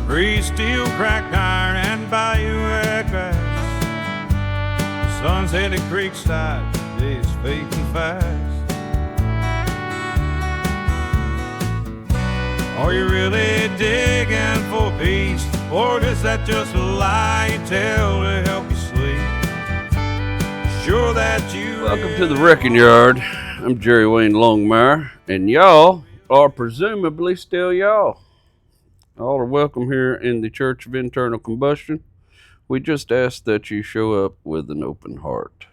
Free steel, cracked iron, and bayou grass. Sunset at Creekside is fading fast. Are you really digging for peace, or is that just a lie you tell to help you sleep? Sure that you. Welcome to the Wrecking Yard. I'm Jerry Wayne Longmire, and y'all are presumably still y'all. All are welcome here in the Church of Internal Combustion. We just ask that you show up with an open heart.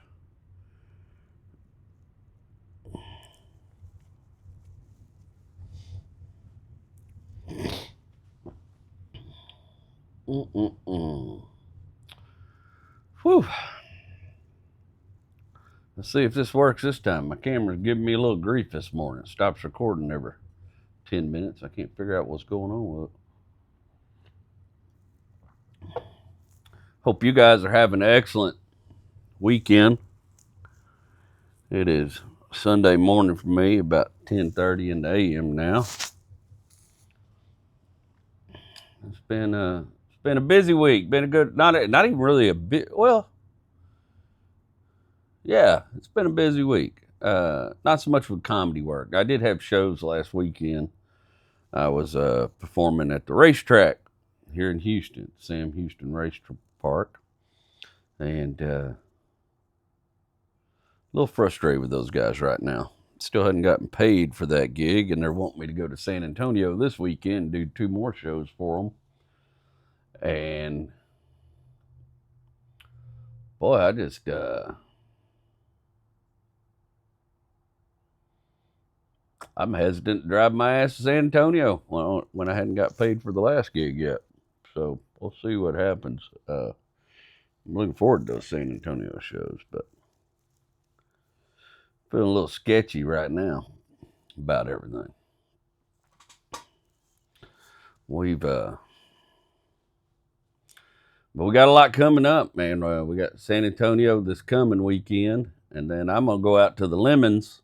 Whew. Let's see if this works this time. My camera's giving me a little grief this morning. It stops recording every 10 minutes. I can't figure out what's going on with it. Hope you guys are having an excellent weekend. It is Sunday morning for me, about 10:30 in the a.m. now. It's been a busy week. Been a good, not even really a bit. Well, yeah, it's been a busy week. Not so much with comedy work. I did have shows last weekend. I was performing at the racetrack here in Houston, Sam Houston Race Park, and a little frustrated with those guys right now. Still hadn't gotten paid for that gig, and they're wanting me to go to San Antonio this weekend and do 2 more shows for them. And boy, I just I'm hesitant to drive my ass to San Antonio when I hadn't got paid for the last gig yet. So we'll see what happens. I'm looking forward to those San Antonio shows, but feeling a little sketchy right now about everything. But we got a lot coming up, man. We got San Antonio this coming weekend, and then I'm gonna go out to the Lemons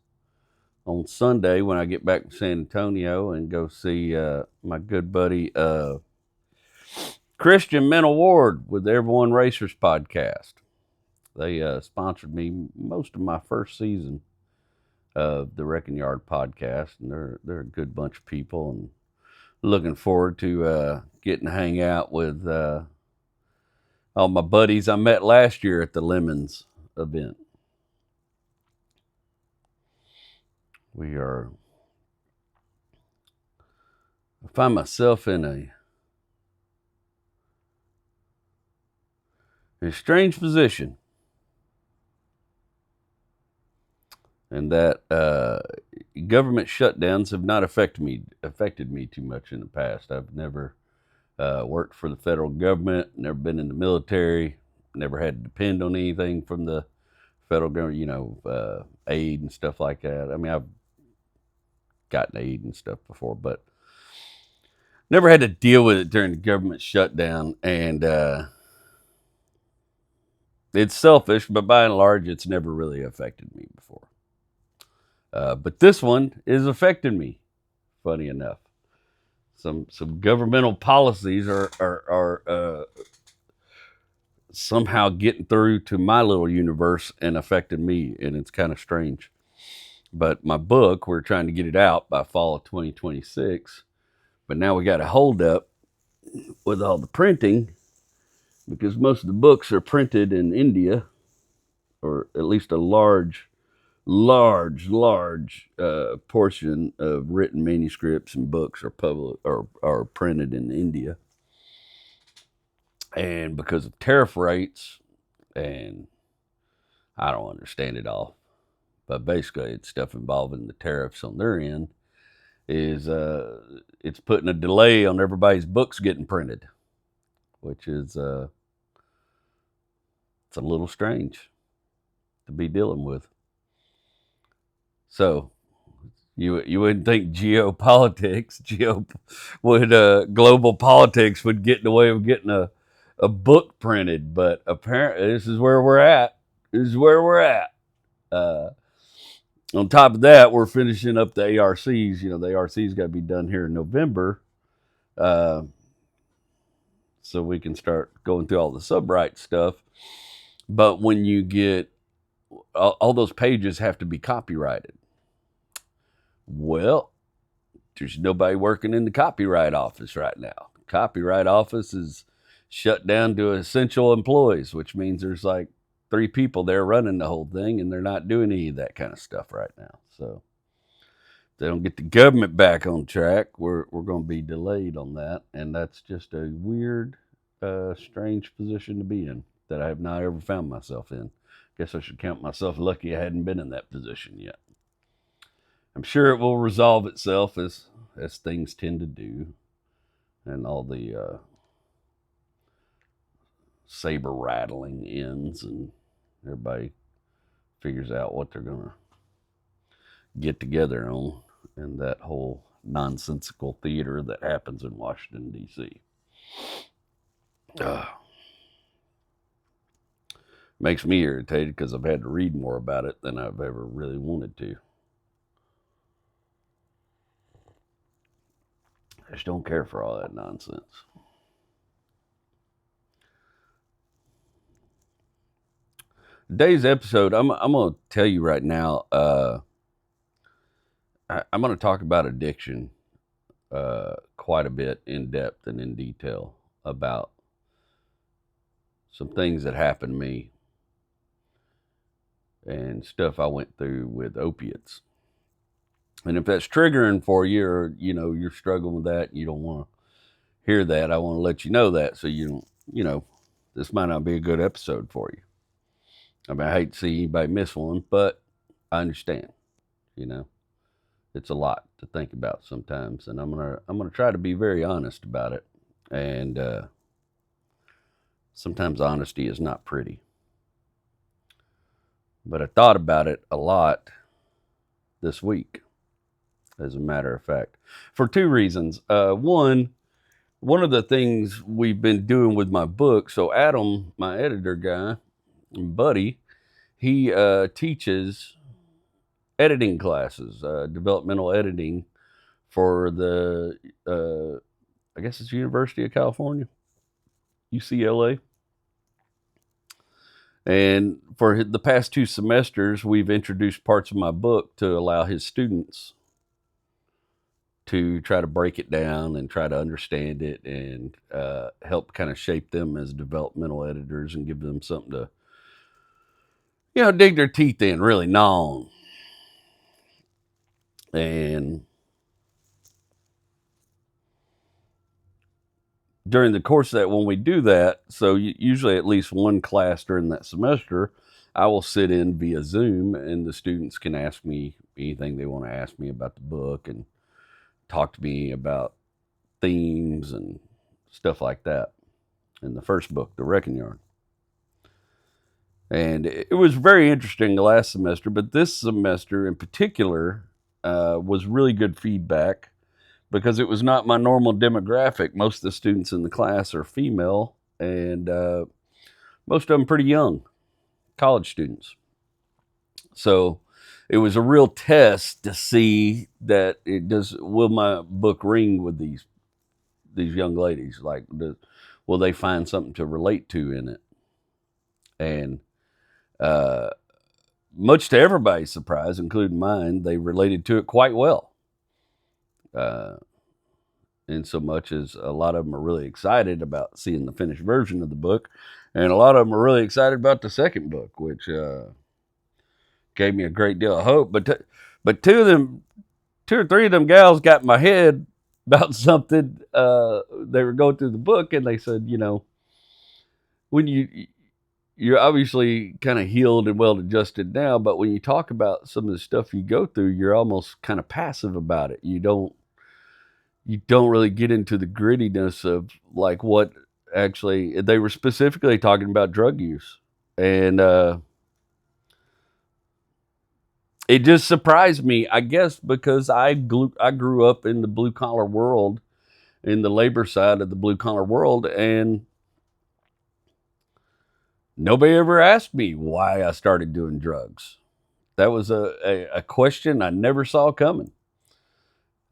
on Sunday when I get back to San Antonio and go see my good buddy Christian Mental Ward with the Everyone Racers podcast. They sponsored me most of my first season of the Wrecking Yard podcast, and they're a good bunch of people, and looking forward to getting to hang out with all my buddies I met last year at the Lemons event. I find myself in a strange position, and that government shutdowns have not affected me too much in the past. I've never worked for the federal government, never been in the military, never had to depend on anything from the federal government, aid and stuff like that. I mean, I've gotten aid and stuff before, but never had to deal with it during the government shutdown. And it's selfish, but by and large, it's never really affected me before. But this one is affecting me, funny enough. Some governmental policies are somehow getting through to my little universe and affecting me, and it's kind of strange. But my book, we're trying to get it out by fall of 2026, but now we got a hold up with all the printing because most of the books are printed in India, or at least a large portion of written manuscripts and books are printed in India. And because of tariff rates, and I don't understand it all, but basically it's stuff involving the tariffs on their end, is it's putting a delay on everybody's books getting printed, which is it's a little strange to be dealing with. So you wouldn't think global politics would get in the way of getting a book printed, but apparently this is where we're at. On top of that, we're finishing up the ARCs. The ARCs got to be done here in November. so we can start going through all the subright stuff. But when you get all those pages have to be copyrighted. Well, there's nobody working in the copyright office right now. The copyright office is shut down to essential employees, which means there's like 3 people there running the whole thing, and they're not doing any of that kind of stuff right now. So if they don't get the government back on track, we're going to be delayed on that, and that's just a weird, strange position to be in that I have not ever found myself in. Guess I should count myself lucky I hadn't been in that position yet. I'm sure it will resolve itself as things tend to do, and all the saber rattling ends, and everybody figures out what they're gonna get together on, and that whole nonsensical theater that happens in Washington D.C. Makes me irritated because I've had to read more about it than I've ever really wanted to. I just don't care for all that nonsense. Today's episode, I'm going to tell you right now, I'm going to talk about addiction quite a bit in depth and in detail about some things that happened to me and stuff I went through with opiates. And if that's triggering for you, or you're struggling with that, you don't want to hear that, I want to let you know that, so this might not be a good episode for you. I mean, I hate to see anybody miss one, but I understand. It's a lot to think about sometimes, and I'm gonna try to be very honest about it. And sometimes honesty is not pretty, but I thought about it a lot this week, as a matter of fact, for 2 reasons. One of the things we've been doing with my book, so Adam, my editor guy and buddy, he teaches editing classes, developmental editing for the, I guess it's University of California, UCLA. And for the past 2 semesters, we've introduced parts of my book to allow his students to try to break it down and try to understand it, and help kind of shape them as developmental editors and give them something to, dig their teeth in, really gnaw on. And during the course of that, when we do that, so usually at least one class during that semester, I will sit in via Zoom, and the students can ask me anything they want to ask me about the book and talk to me about themes and stuff like that in the first book, The Wrecking Yard. And it was very interesting the last semester, but this semester in particular was really good feedback, because it was not my normal demographic. Most of the students in the class are female, and most of them pretty young, college students. So it was a real test to see that will my book ring with these young ladies? Like, will they find something to relate to in it? And much to everybody's surprise, including mine, they related to it quite well. In so much as a lot of them are really excited about seeing the finished version of the book, and a lot of them are really excited about the second book, which gave me a great deal of hope. But 2 or 3 of them gals got in my head about something. They were going through the book, and they said, when you're obviously kind of healed and well adjusted now, but when you talk about some of the stuff you go through, you're almost kind of passive about it. You don't really get into the grittiness of like what actually. They were specifically talking about drug use, and it just surprised me, I guess, because I grew up in the blue collar world, in the labor side of the blue collar world, and nobody ever asked me why I started doing drugs. That was a question I never saw coming.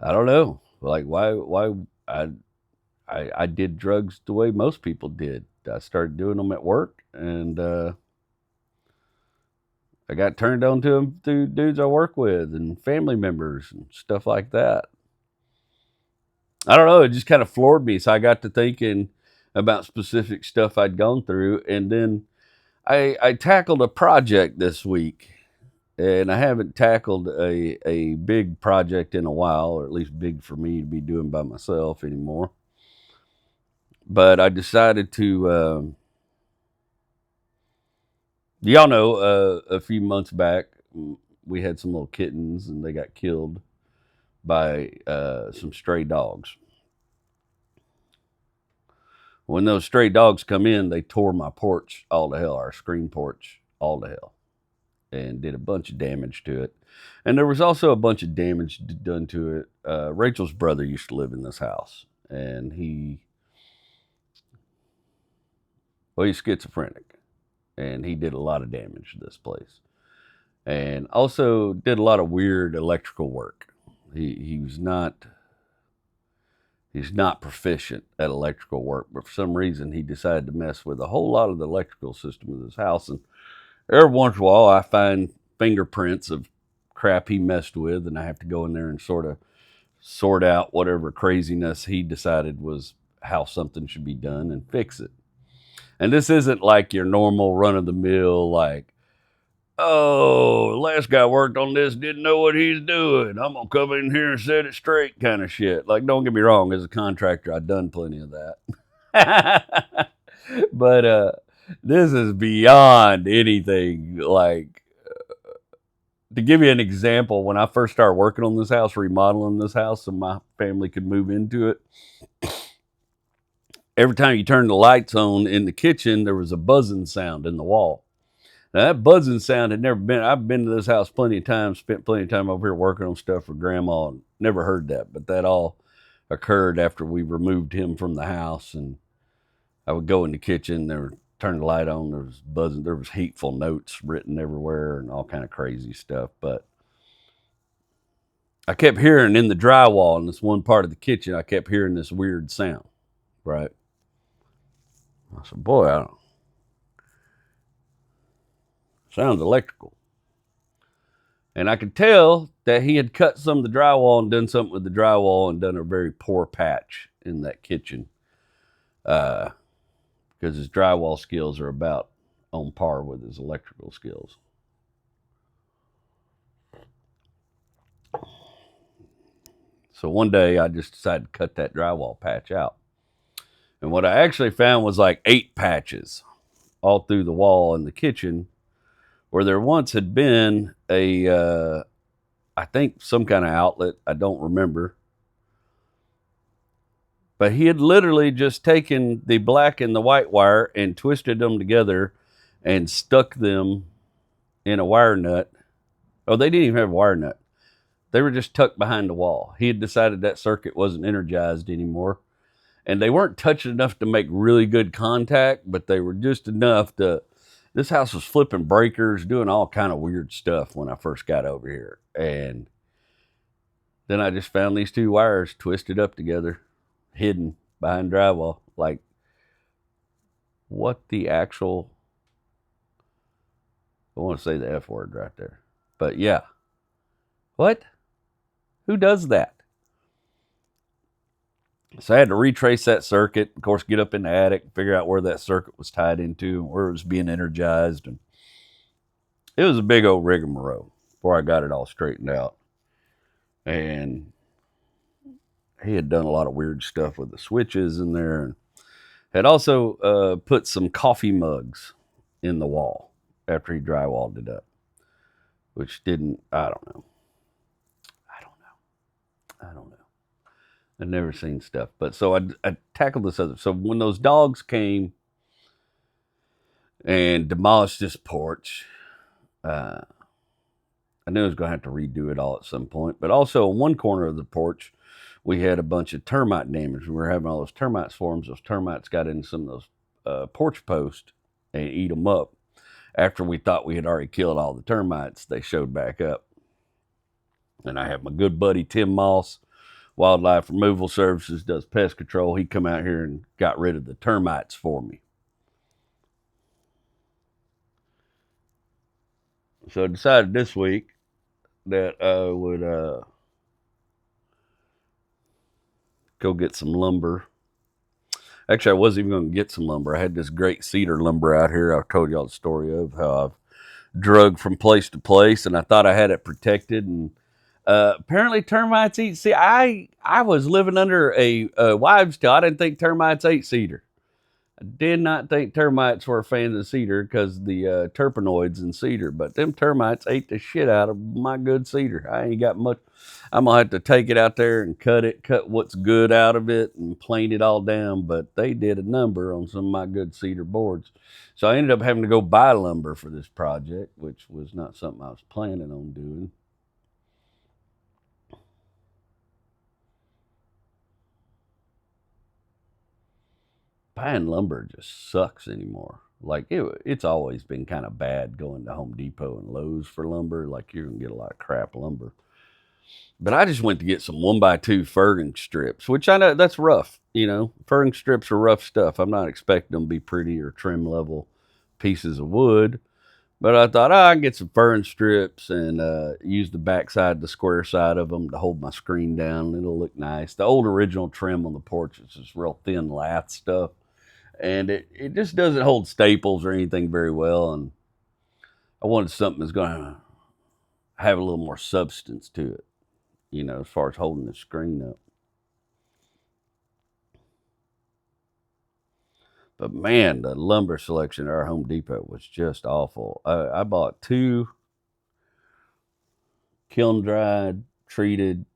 I don't know, like why I I did drugs the way most people did. I started doing them at work, and I got turned on to them through dudes I work with and family members and stuff like that. I don't know. It just kind of floored me. So I got to thinking about specific stuff I'd gone through. And then I tackled a project this week. And I haven't tackled a big project in a while, or at least big for me to be doing by myself anymore. But I decided to, y'all know, a few months back, we had some little kittens and they got killed by some stray dogs. When those stray dogs come in, they tore my porch all to hell, our screen porch all to hell, and did a bunch of damage to it. And there was also a bunch of damage done to it. Rachel's brother used to live in this house, and he's schizophrenic, and he did a lot of damage to this place, and also did a lot of weird electrical work. He's not proficient at electrical work, but for some reason he decided to mess with a whole lot of the electrical system of this house. And every once in a while I find fingerprints of crap he messed with, and I have to go in there and sort of sort out whatever craziness he decided was how something should be done and fix it. And this isn't like your normal run-of-the-mill, like, oh, the last guy worked on this, didn't know what he's doing, I'm going to come in here and set it straight kind of shit. Like, don't get me wrong, as a contractor, I've done plenty of that. But this is beyond anything. Like, to give you an example, when I first started working on this house, remodeling this house so my family could move into it, every time you turned the lights on in the kitchen, there was a buzzing sound in the wall. Now, that buzzing sound had never been, I've been to this house plenty of times, spent plenty of time over here working on stuff for Grandma, and never heard that. But that all occurred after we removed him from the house. And I would go in the kitchen, turn the light on, there was buzzing, there was hateful notes written everywhere and all kind of crazy stuff. But I kept hearing in the drywall in this one part of the kitchen, I kept hearing this weird sound, right? I said, boy, I don't. Sounds electrical. And I could tell that he had cut some of the drywall and done something with the drywall and done a very poor patch in that kitchen. Because his drywall skills are about on par with his electrical skills. So one day I just decided to cut that drywall patch out. And what I actually found was like 8 patches all through the wall in the kitchen, where there once had been I think some kind of outlet, I don't remember. But he had literally just taken the black and the white wire and twisted them together and stuck them in a wire nut. Oh, they didn't even have a wire nut. They were just tucked behind the wall. He had decided that circuit wasn't energized anymore. And they weren't touching enough to make really good contact, but they were just enough to. This house was flipping breakers, doing all kind of weird stuff when I first got over here. And then I just found these 2 wires twisted up together, hidden behind drywall. Like, what the actual... I want to say the F word right there. But yeah. What? Who does that? So I had to retrace that circuit, of course, get up in the attic, figure out where that circuit was tied into, where it was being energized. And it was a big old rigmarole before I got it all straightened out. And he had done a lot of weird stuff with the switches in there, and had also put some coffee mugs in the wall after he drywalled it up, which didn't, I don't know. I've never seen stuff. But so I tackled this other. So when those dogs came and demolished this porch, I knew I was going to have to redo it all at some point. But also in one corner of the porch, we had a bunch of termite damage. We were having all those termite swarms. Those termites got into some of those porch posts and eat them up. After we thought we had already killed all the termites, they showed back up. And I have my good buddy Tim Moss Wildlife Removal Services does pest control. He come out here and got rid of the termites for me. So I decided this week that I would go get some lumber. Actually, I wasn't even going to get some lumber. I had this great cedar lumber out here. I've told y'all the story of how I've drug from place to place, and I thought I had it protected. And apparently, termites eat. See, I was living under a wives' tale. I didn't think termites ate cedar. I did not think termites were a fan of cedar because the terpenoids in cedar, but them termites ate the shit out of my good cedar. I ain't got much. I'm gonna have to take it out there and cut what's good out of it and plane it all down. But they did a number on some of my good cedar boards. So I ended up having to go buy lumber for this project, which was not something I was planning on doing. Buying lumber just sucks anymore. Like it's always been kind of bad going to Home Depot and Lowe's for lumber. Like you're gonna get a lot of crap lumber. But I just went to get some 1x2 furring strips, which I know that's rough. You know, furring strips are rough stuff. I'm not expecting them to be pretty or trim level pieces of wood. But I thought, I can get some furring strips and use the backside, the square side of them to hold my screen down. It'll look nice. The old original trim on the porch is just real thin lath stuff. And it just doesn't hold staples or anything very well. And I wanted something that's going to have a little more substance to it, you know, as far as holding the screen up. But man, the lumber selection at our Home Depot was just awful. I bought 2 kiln dried, treated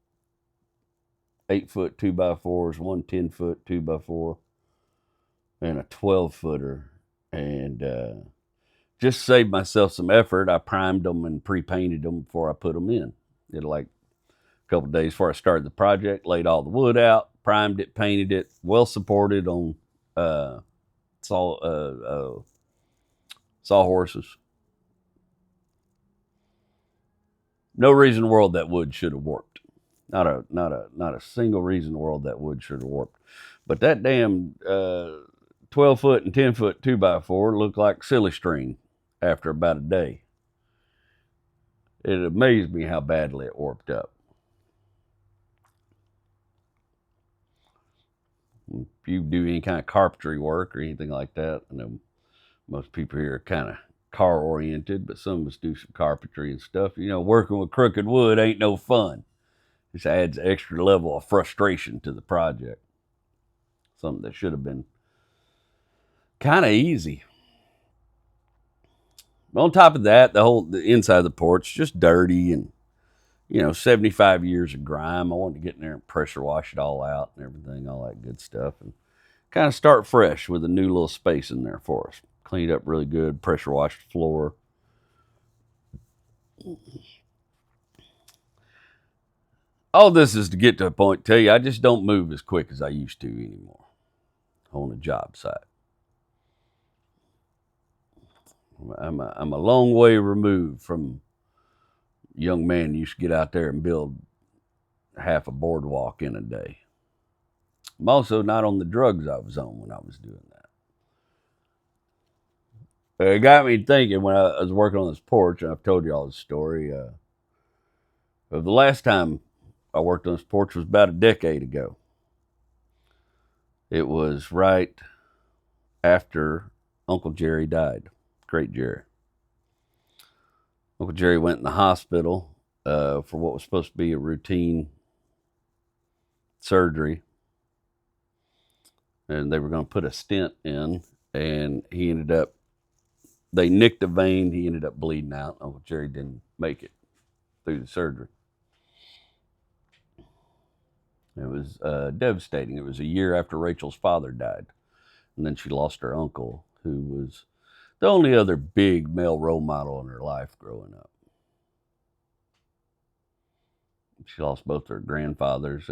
8-foot 2x4s, one 10-foot 2x4, and a 12-footer. And just saved myself some effort. I primed them and pre-painted them before I put them in. Did like a couple of days before I started the project, laid all the wood out, primed it, painted it, well supported on sawhorses. No reason in the world that wood should have warped. Not a single reason in the world that wood should have warped. But that damn 12-foot and 10-foot 2x4 looked like silly string after about a day. It amazed me how badly it warped up. If you do any kind of carpentry work or anything like that, I know most people here are kind of car oriented, but some of us do some carpentry and stuff. You know, working with crooked wood ain't no fun. Just adds an extra level of frustration to the project. Something that should have been kind of easy. On top of that, the inside of the porch just dirty and, you know, 75 years of grime. I wanted to get in there and pressure wash it all out and everything, all that good stuff, and kind of start fresh with a new little space in there for us. Cleaned up really good, pressure washed the floor. All this is to get to a point, tell you, I just don't move as quick as I used to anymore on a job site. I'm a long way removed from a young man who used to get out there and build half a boardwalk in a day. I'm also not on the drugs I was on when I was doing that. It got me thinking when I was working on this porch, and I've told you all this story. The last time I worked on this porch was about a decade ago. It was right after Uncle Jerry died. Great Jerry. Uncle Jerry went in the hospital for what was supposed to be a routine surgery. And they were going to put a stent in, and they nicked a vein. He ended up bleeding out. Uncle Jerry didn't make it through the surgery. It was devastating. It was a year after Rachel's father died. And then she lost her uncle, who was the only other big male role model in her life growing up. She lost both her grandfathers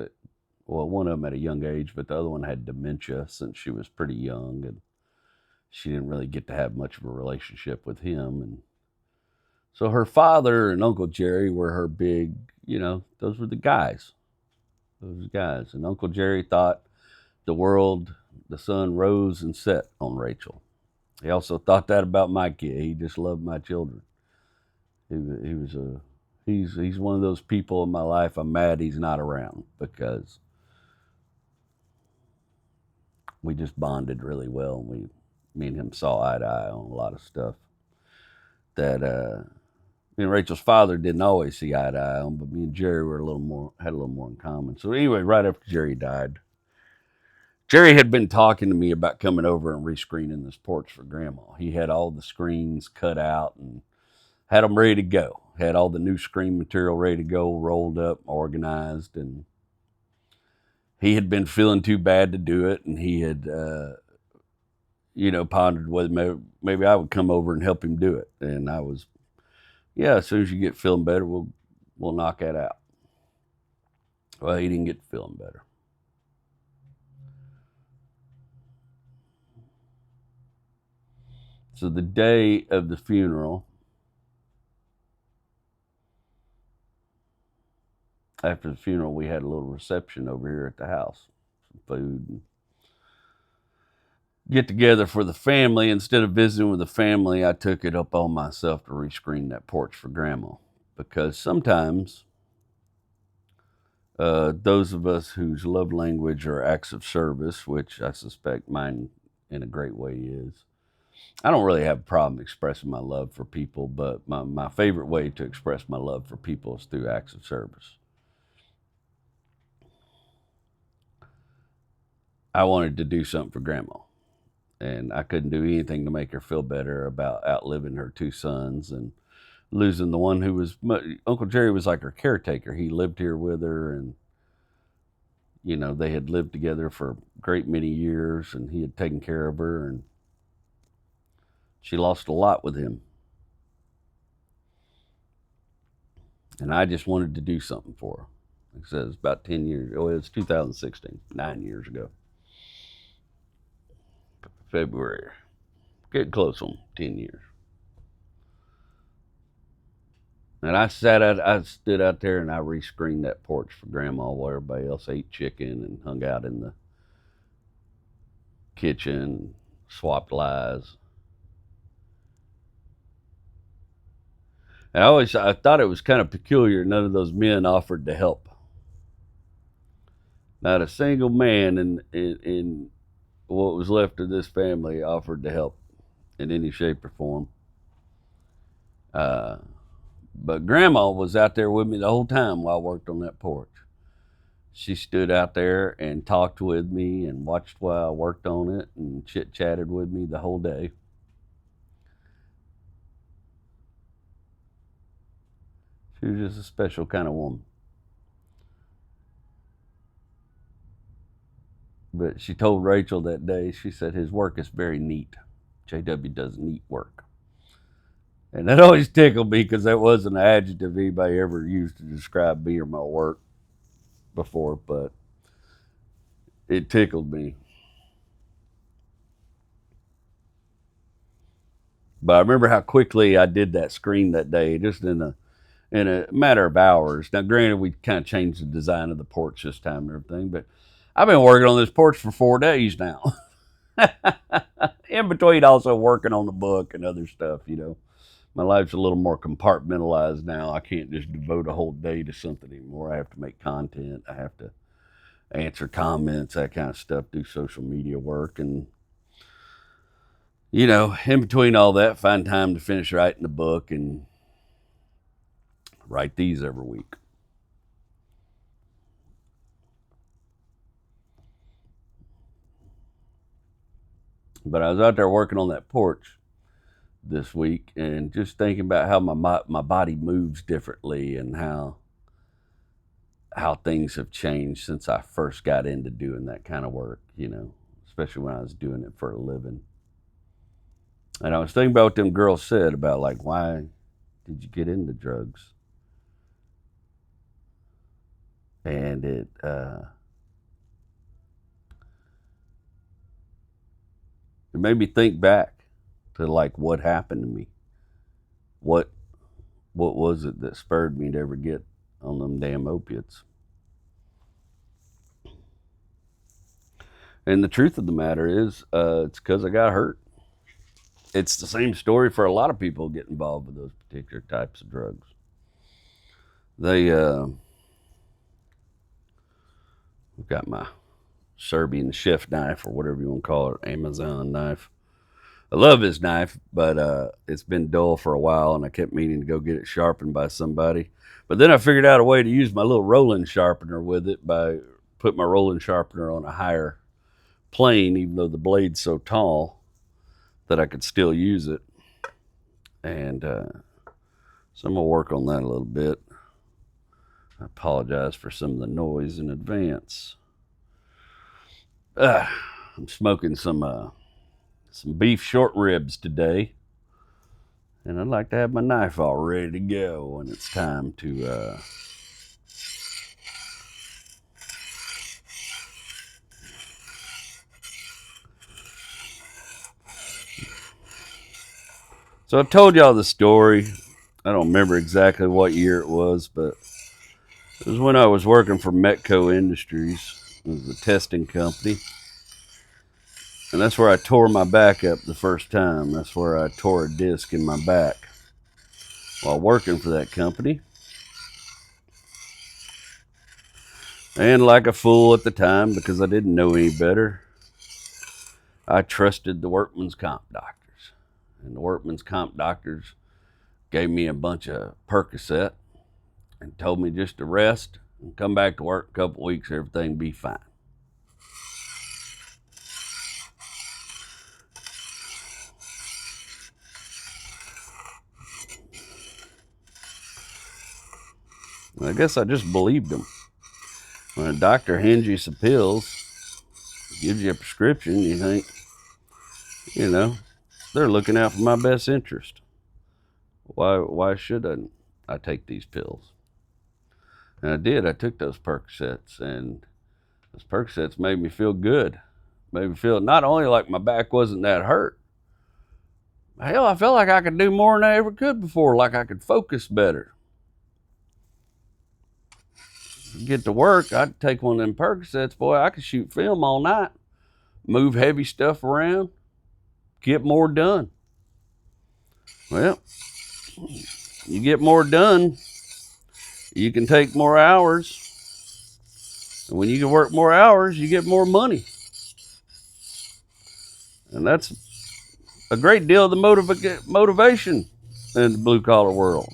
one of them at a young age, but the other one had dementia since she was pretty young, and she didn't really get to have much of a relationship with him. And so her father and Uncle Jerry were her big, you know, those were the guys. those guys. And Uncle Jerry thought the sun rose and set on Rachel. He also thought that about my kid. He just loved my children. He was a he's one of those people in my life. I'm mad he's not around because we just bonded really well, and me and him saw eye to eye on a lot of stuff that me and Rachel's father didn't always see eye to eye on, but me and Jerry were had a little more in common. So anyway, right after Jerry died, Jerry had been talking to me about coming over and rescreening this porch for Grandma. He had all the screens cut out and had them ready to go. Had all the new screen material ready to go, rolled up, organized, and he had been feeling too bad to do it, and he had, pondered whether maybe I would come over and help him do it. And I was, yeah, as soon as you get feeling better, we'll knock that out. Well, he didn't get feeling better. So the day of the funeral, after the funeral, we had a little reception over here at the house, some food, and get together for the family. Instead of visiting with the family, I took it up on myself to rescreen that porch for Grandma, because sometimes those of us whose love language are acts of service, which I suspect mine in a great way is, I don't really have a problem expressing my love for people, but my favorite way to express my love for people is through acts of service. I wanted to do something for Grandma, and I couldn't do anything to make her feel better about outliving her two sons and losing the one who was, Uncle Jerry was like her caretaker. He lived here with her, and they had lived together for a great many years, and he had taken care of her, and she lost a lot with him. And I just wanted to do something for her. Like I said, it's about 10 years. Oh, it's 2016, 9 years ago. February. Getting close on 10 years. And I stood out there and I rescreened that porch for Grandma while everybody else ate chicken and hung out in the kitchen, swapped lies. And I thought it was kind of peculiar. None of those men offered to help. Not a single man in what was left of this family offered to help in any shape or form. But Grandma was out there with me the whole time while I worked on that porch. She stood out there and talked with me and watched while I worked on it and chit-chatted with me the whole day. She was just a special kind of woman. But she told Rachel that day, she said, his work is very neat. JW does neat work. And that always tickled me because that wasn't an adjective anybody ever used to describe me or my work before, but it tickled me. But I remember how quickly I did that screen that day, just in a matter of hours. Now, granted, we kind of changed the design of the porch this time and everything, but I've been working on this porch for 4 days now. In between also working on the book and other stuff, My life's a little more compartmentalized now. I can't just devote a whole day to something anymore. I have to make content. I have to answer comments, that kind of stuff, do social media work. And, in between all that, find time to finish writing the book and write these every week. But I was out there working on that porch this week and just thinking about how my body moves differently and how things have changed since I first got into doing that kind of work, especially when I was doing it for a living. And I was thinking about what them girls said about, like, why did you get into drugs? And it made me think back to, like, what happened to me. What was it that spurred me to ever get on them damn opiates? And the truth of the matter is, it's because I got hurt. It's the same story for a lot of people get involved with those particular types of drugs. I've got my Serbian chef knife, or whatever you want to call it, Amazon knife. I love his knife, but it's been dull for a while, and I kept meaning to go get it sharpened by somebody. But then I figured out a way to use my little rolling sharpener with it by putting my rolling sharpener on a higher plane, even though the blade's so tall that I could still use it. And so I'm going to work on that a little bit. I apologize for some of the noise in advance. I'm smoking some beef short ribs today, and I'd like to have my knife all ready to go when it's time to So I told y'all the story. I don't remember exactly what year it was, but it was when I was working for Metco Industries. It was a testing company. And that's where I tore my back up the first time. That's where I tore a disc in my back while working for that company. And like a fool at the time, because I didn't know any better, I trusted the workman's comp doctors. And the workman's comp doctors gave me a bunch of Percocet and told me just to rest and come back to work in a couple weeks, everything be fine. And I guess I just believed them. When a doctor hands you some pills, gives you a prescription, you think, they're looking out for my best interest. Why should I take these pills? And I did. I took those Percocets, and those Percocets made me feel good. Made me feel not only like my back wasn't that hurt. Hell, I felt like I could do more than I ever could before, like I could focus better. Get to work, I'd take one of them Percocets, boy, I could shoot film all night, move heavy stuff around, get more done. Well, you get more done, you can take more hours. And when you can work more hours, you get more money. And that's a great deal of the motivation in the blue-collar world.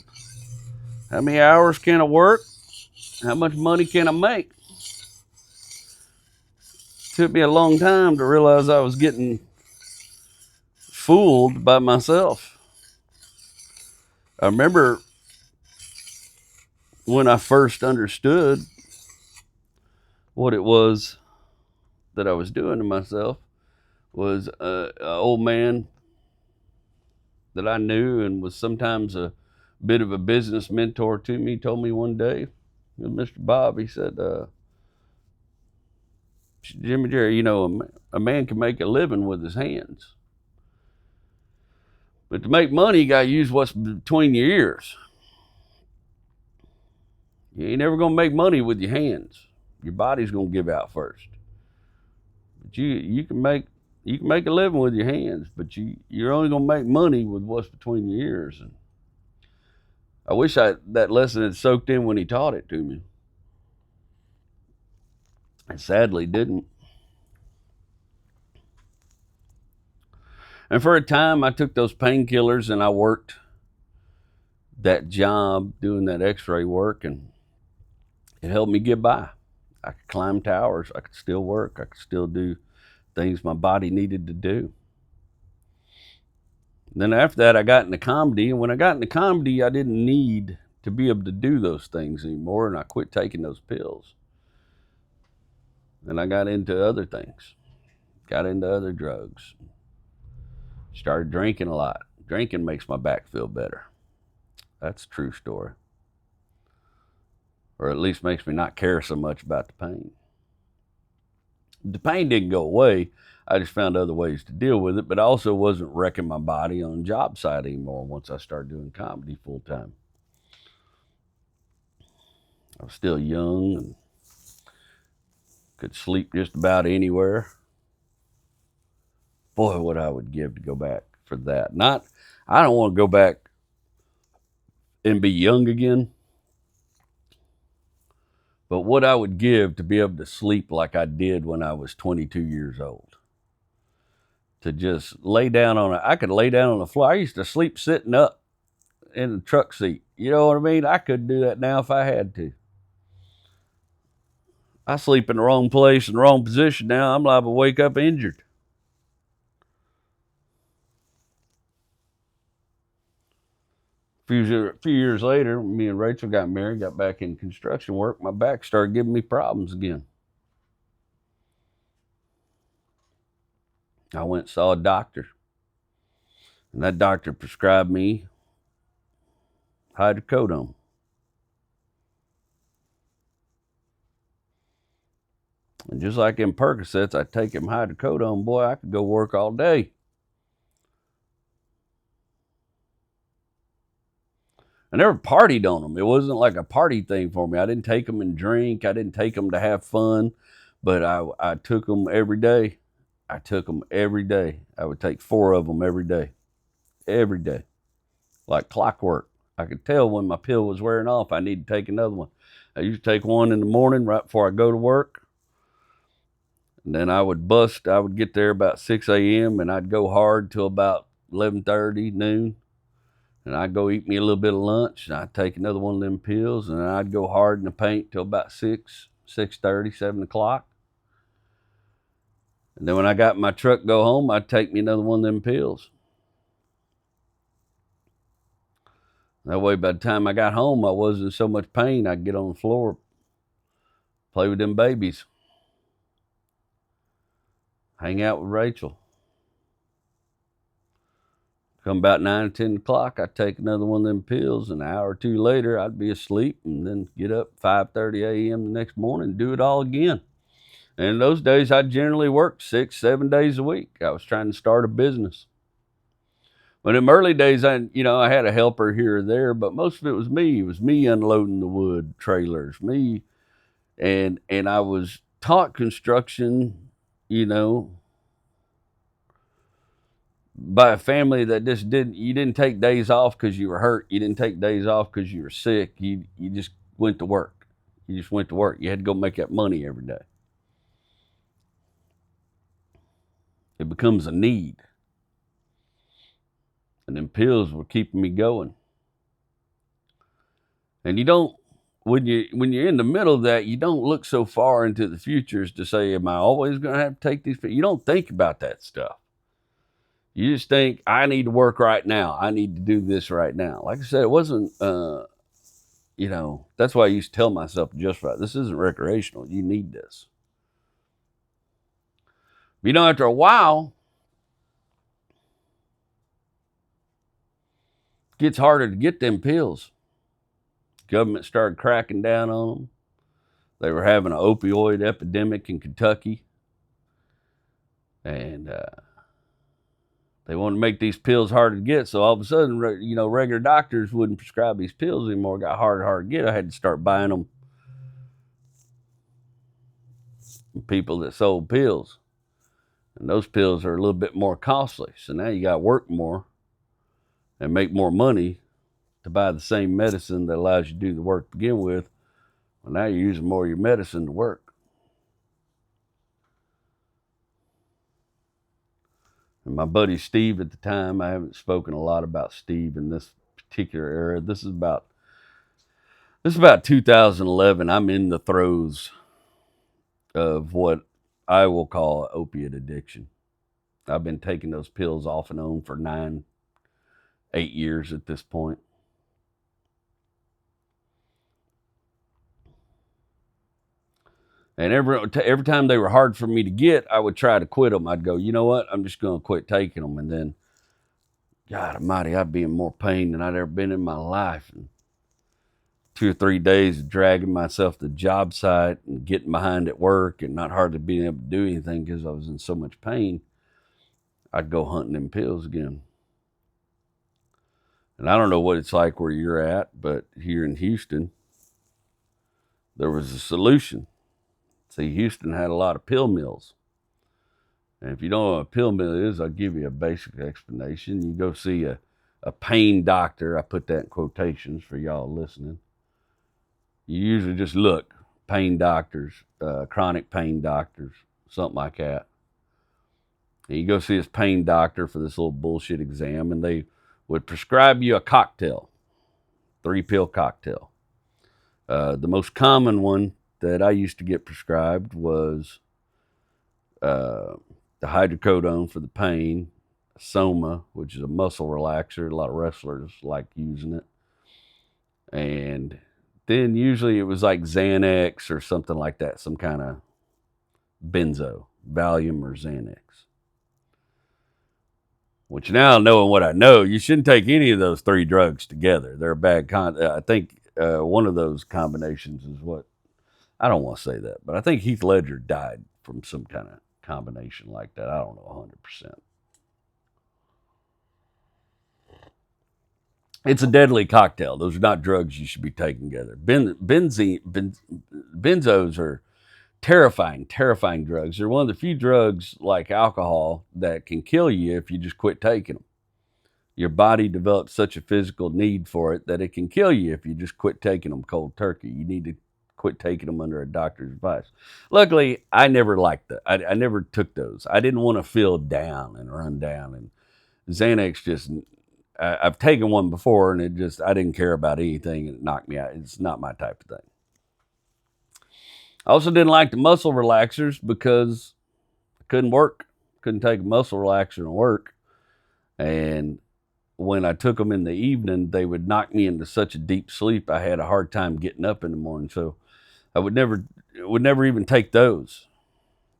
How many hours can I work? How much money can I make? It took me a long time to realize I was getting fooled by myself. I remember when I first understood what it was that I was doing to myself was an old man that I knew and was sometimes a bit of a business mentor to me, told me one day, Mr. Bob, he said, Jimmy Jerry, a man can make a living with his hands. But to make money, you got to use what's between your ears. You ain't never going to make money with your hands. Your body's going to give out first. But you can make a living with your hands, but you're only going to make money with what's between your ears. And I wish that lesson had soaked in when he taught it to me. And sadly didn't. And for a time, I took those painkillers and I worked that job doing that x-ray work, and it helped me get by. I could climb towers. I could still work. I could still do things my body needed to do. Then after that, I got into comedy. And when I got into comedy, I didn't need to be able to do those things anymore. And I quit taking those pills. And I got into other things. Got into other drugs. Started drinking a lot. Drinking makes my back feel better. That's a true story. Or at least makes me not care so much about the pain. The pain didn't go away. I just found other ways to deal with it, but I also wasn't wrecking my body on the job site anymore once I started doing comedy full time. I was still young and could sleep just about anywhere. Boy, what I would give to go back for that. I don't want to go back and be young again, but what I would give to be able to sleep like I did when I was 22 years old. To just lay down I could lay down on the floor. I used to sleep sitting up in the truck seat. You know what I mean? I could do that now if I had to. I sleep in the wrong place, in the wrong position now. I'm liable to wake up injured. A few years later, me and Rachel got married, got back in construction work. My back started giving me problems again. I went and saw a doctor, and that doctor prescribed me hydrocodone. And just like in Percocets, I take him hydrocodone, boy, I could go work all day. I never partied on them. It wasn't like a party thing for me. I didn't take them and drink. I didn't take them to have fun, but I took them every day. I took them every day. I would take 4 of them every day, like clockwork. I could tell when my pill was wearing off, I need to take another one. I used to take one in the morning right before I go to work. And then I would get there about 6 a.m. and I'd go hard till about 11:30, noon. And I'd go eat me a little bit of lunch, and I'd take another one of them pills, and I'd go hard in the paint till about 6:30, 7 o'clock. And then when I got in my truck go home, I'd take me another one of them pills. That way, by the time I got home, I wasn't in so much pain, I'd get on the floor, play with them babies, hang out with Rachel. Come about 9 or 10 o'clock, I'd take another one of them pills. An hour or two later, I'd be asleep and then get up 5:30 a.m. the next morning and do it all again. And in those days, I generally worked 6, 7 days a week. I was trying to start a business. But in the early days, I had a helper here or there, but most of it was me. It was me unloading the wood trailers, me. And I was taught construction, by a family that just you didn't take days off because you were hurt. You didn't take days off because you were sick. You just went to work. You just went to work. You had to go make that money every day. It becomes a need. And them pills were keeping me going. And when you're in the middle of that, you don't look so far into the future as to say, am I always going to have to take these pills? You don't think about that stuff. You just think, I need to work right now. I need to do this right now. Like I said, it wasn't, that's why I used to tell myself just right. This isn't recreational. You need this. After a while, it gets harder to get them pills. Government started cracking down on them. They were having an opioid epidemic in Kentucky. And they wanted to make these pills harder to get. So all of a sudden, regular doctors wouldn't prescribe these pills anymore. It got harder and harder to get. I had to start buying them from people that sold pills. And those pills are a little bit more costly. So now you got to work more and make more money to buy the same medicine that allows you to do the work to begin with. Well, now you're using more of your medicine to work. And my buddy Steve at the time, I haven't spoken a lot about Steve in this particular era. This is about 2011. I'm in the throes of what I will call opiate addiction. I've been taking those pills off and on for 8 years at this point. And every time they were hard for me to get, I would try to quit them. I'd go, you know what? I'm just going to quit taking them. And then, God almighty, I'd be in more pain than I'd ever been in my life. And 2 or 3 days of dragging myself to the job site and getting behind at work and not hardly being able to do anything because I was in so much pain, I'd go hunting them pills again. And I don't know what it's like where you're at, but here in Houston, there was a solution. See, Houston had a lot of pill mills. And if you don't know what a pill mill is, I'll give you a basic explanation. You go see a pain doctor. I put that in quotations for y'all listening. You usually just look, pain doctors, chronic pain doctors, something like that. And you go see this pain doctor for this little bullshit exam, and they would prescribe you a cocktail, 3-pill cocktail. The most common one that I used to get prescribed was the hydrocodone for the pain, Soma, which is a muscle relaxer. A lot of wrestlers like using it. And then usually it was like Xanax or something like that, some kind of benzo, Valium or Xanax. Which now, knowing what I know, you shouldn't take any of those 3 drugs together. They're a bad I think one of those combinations is what, I don't want to say that, but I think Heath Ledger died from some kind of combination like that. I don't know 100%. It's a deadly cocktail. Those are not drugs you should be taking together. Benzos are terrifying drugs. They're one of the few drugs, like alcohol, that can kill you if you just quit taking them. Your body develops such a physical need for it that it can kill you if you just quit taking them cold turkey. You need to quit taking them under a doctor's advice. Luckily, I never liked that. I never took those. I didn't want to feel down and run down. And Xanax just, I've taken one before, and I didn't care about anything, and it knocked me out. It's not my type of thing. I also didn't like the muscle relaxers because I couldn't work. Couldn't take a muscle relaxer and work. And when I took them in the evening, they would knock me into such a deep sleep, I had a hard time getting up in the morning. So I would never even take those.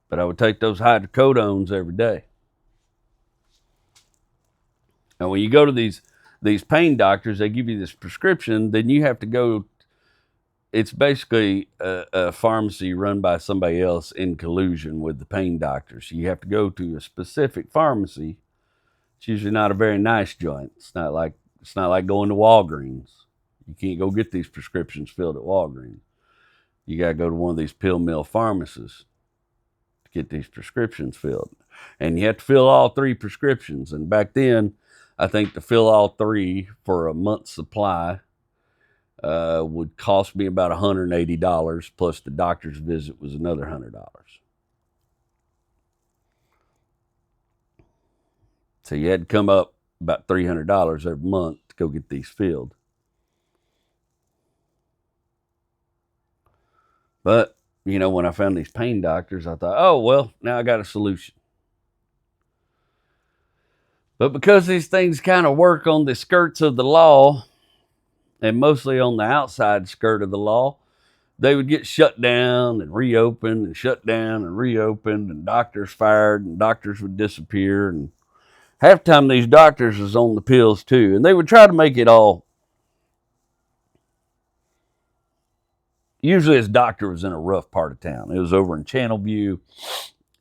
But I would take those hydrocodones every day. And when you go to these pain doctors, they give you this prescription, then you have to go. It's basically a pharmacy run by somebody else in collusion with the pain doctors. You have to go to a specific pharmacy. It's usually not a very nice joint. It's not like going to Walgreens. You can't go get these prescriptions filled at Walgreens. You got to go to one of these pill mill pharmacies to get these prescriptions filled. And you have to fill all 3 prescriptions. And back then, I think to fill all 3 for a month's supply would cost me about $180, plus the doctor's visit was another $100. So you had to come up about $300 every month to go get these filled. But, when I found these pain doctors, I thought, oh, well, now I got a solution. But because these things kind of work on the skirts of the law, and mostly on the outside skirt of the law, they would get shut down and reopened and shut down and reopened, and doctors fired, and doctors would disappear. And half the time these doctors was on the pills too. And they would try to make it all. Usually this doctor was in a rough part of town. It was over in Channelview.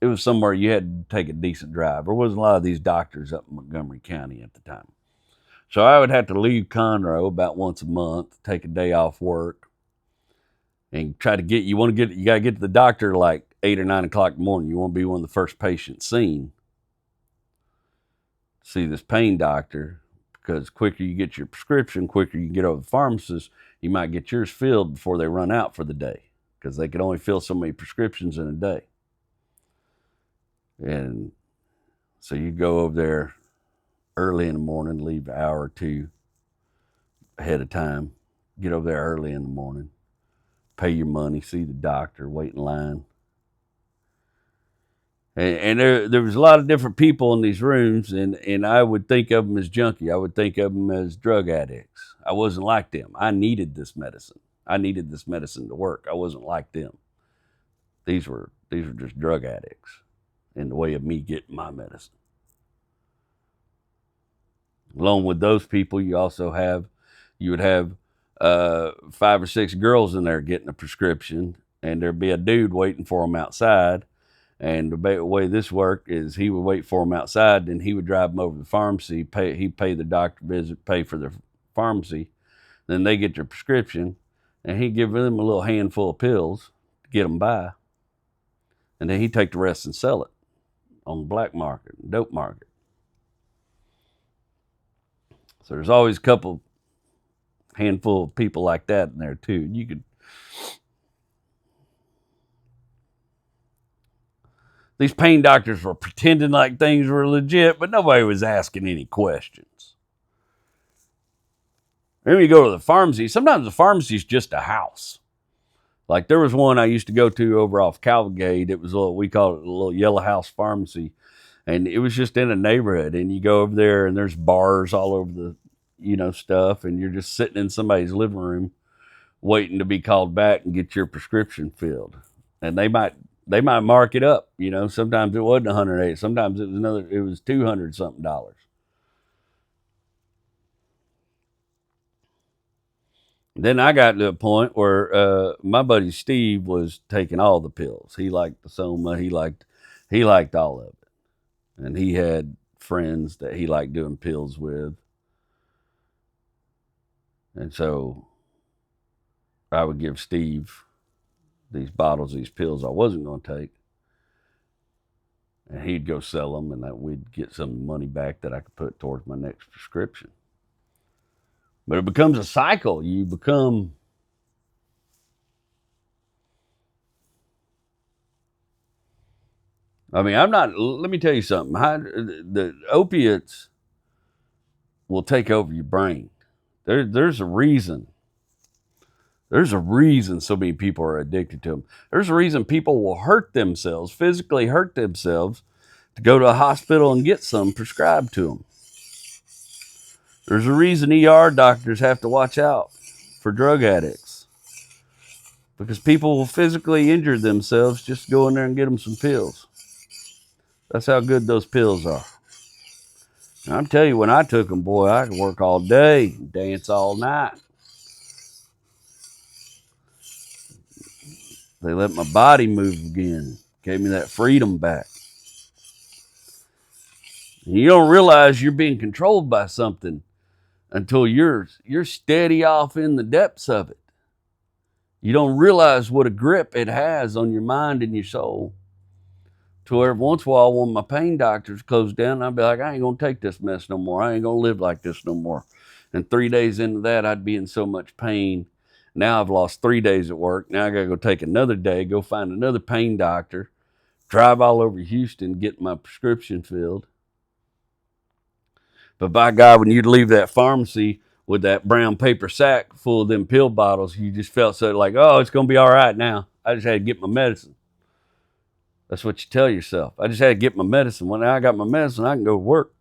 It was somewhere you had to take a decent drive. There wasn't a lot of these doctors up in Montgomery County at the time. So I would have to leave Conroe about once a month, take a day off work, and try to you got to get to the doctor like 8 or 9 o'clock in the morning. You want to be one of the first patients seen. See this pain doctor, because quicker you get your prescription, quicker you can get over the pharmacist, you might get yours filled before they run out for the day, because they can only fill so many prescriptions in a day. And so you go over there early in the morning, leave an hour or 2 ahead of time, get over there early in the morning, pay your money, see the doctor, wait in line. And there was a lot of different people in these rooms, and I would think of them as junkie. I would think of them as drug addicts. I wasn't like them. I needed this medicine. I needed this medicine to work. I wasn't like them. These were just drug addicts in the way of me getting my medicine. Along with those people, you would have 5 or 6 girls in there getting a prescription, and there'd be a dude waiting for them outside. And the way this worked is he would wait for them outside, then he would drive them over to the pharmacy, he'd pay the doctor visit, pay for the pharmacy, then they get their prescription, and he'd give them a little handful of pills to get them by, and then he'd take the rest and sell it on the black market, dope market. So there's always a couple handful of people like that in there too. These pain doctors were pretending like things were legit, but nobody was asking any questions. Then you go to the pharmacy. Sometimes the pharmacy is just a house. Like there was one I used to go to over off Calgate. It was we call it a little yellow house pharmacy. And it was just in a neighborhood. And you go over there and there's bars all over the, stuff. And you're just sitting in somebody's living room waiting to be called back and get your prescription filled. And they might mark it up. Sometimes it wasn't 108. Sometimes it was 200 something dollars. Then I got to a point where my buddy Steve was taking all the pills. He liked the Soma. He liked all of it, and he had friends that he liked doing pills with, and so I would give Steve these bottles, these pills I wasn't going to take, and he'd go sell them, and we'd get some money back that I could put towards my next prescription. But it becomes a cycle. You become let me tell you something. The opiates will take over your brain. There's a reason. There's a reason so many people are addicted to them. There's a reason people will hurt themselves, physically hurt themselves, to go to a hospital and get some prescribed to them. There's a reason ER doctors have to watch out for drug addicts, because people will physically injure themselves just to go in there and get them some pills. That's how good those pills are. And I'm telling you, when I took them, boy, I could work all day, dance all night. They let my body move again, gave me that freedom back. And you don't realize you're being controlled by something until you're steady off in the depths of it. You don't realize what a grip it has on your mind and your soul. Till every once in a while, when my pain doctors closed down, I'd be like, I ain't going to take this mess no more. I ain't going to live like this no more. And 3 days into that, I'd be in so much pain. Now I've lost 3 days at work. Now I got to go take another day, go find another pain doctor, drive all over Houston, get my prescription filled. But by God, when you'd leave that pharmacy with that brown paper sack full of them pill bottles, you just felt so like, oh, it's going to be all right now. I just had to get my medicine. That's what you tell yourself. I just had to get my medicine. When I got my medicine, I can go to work.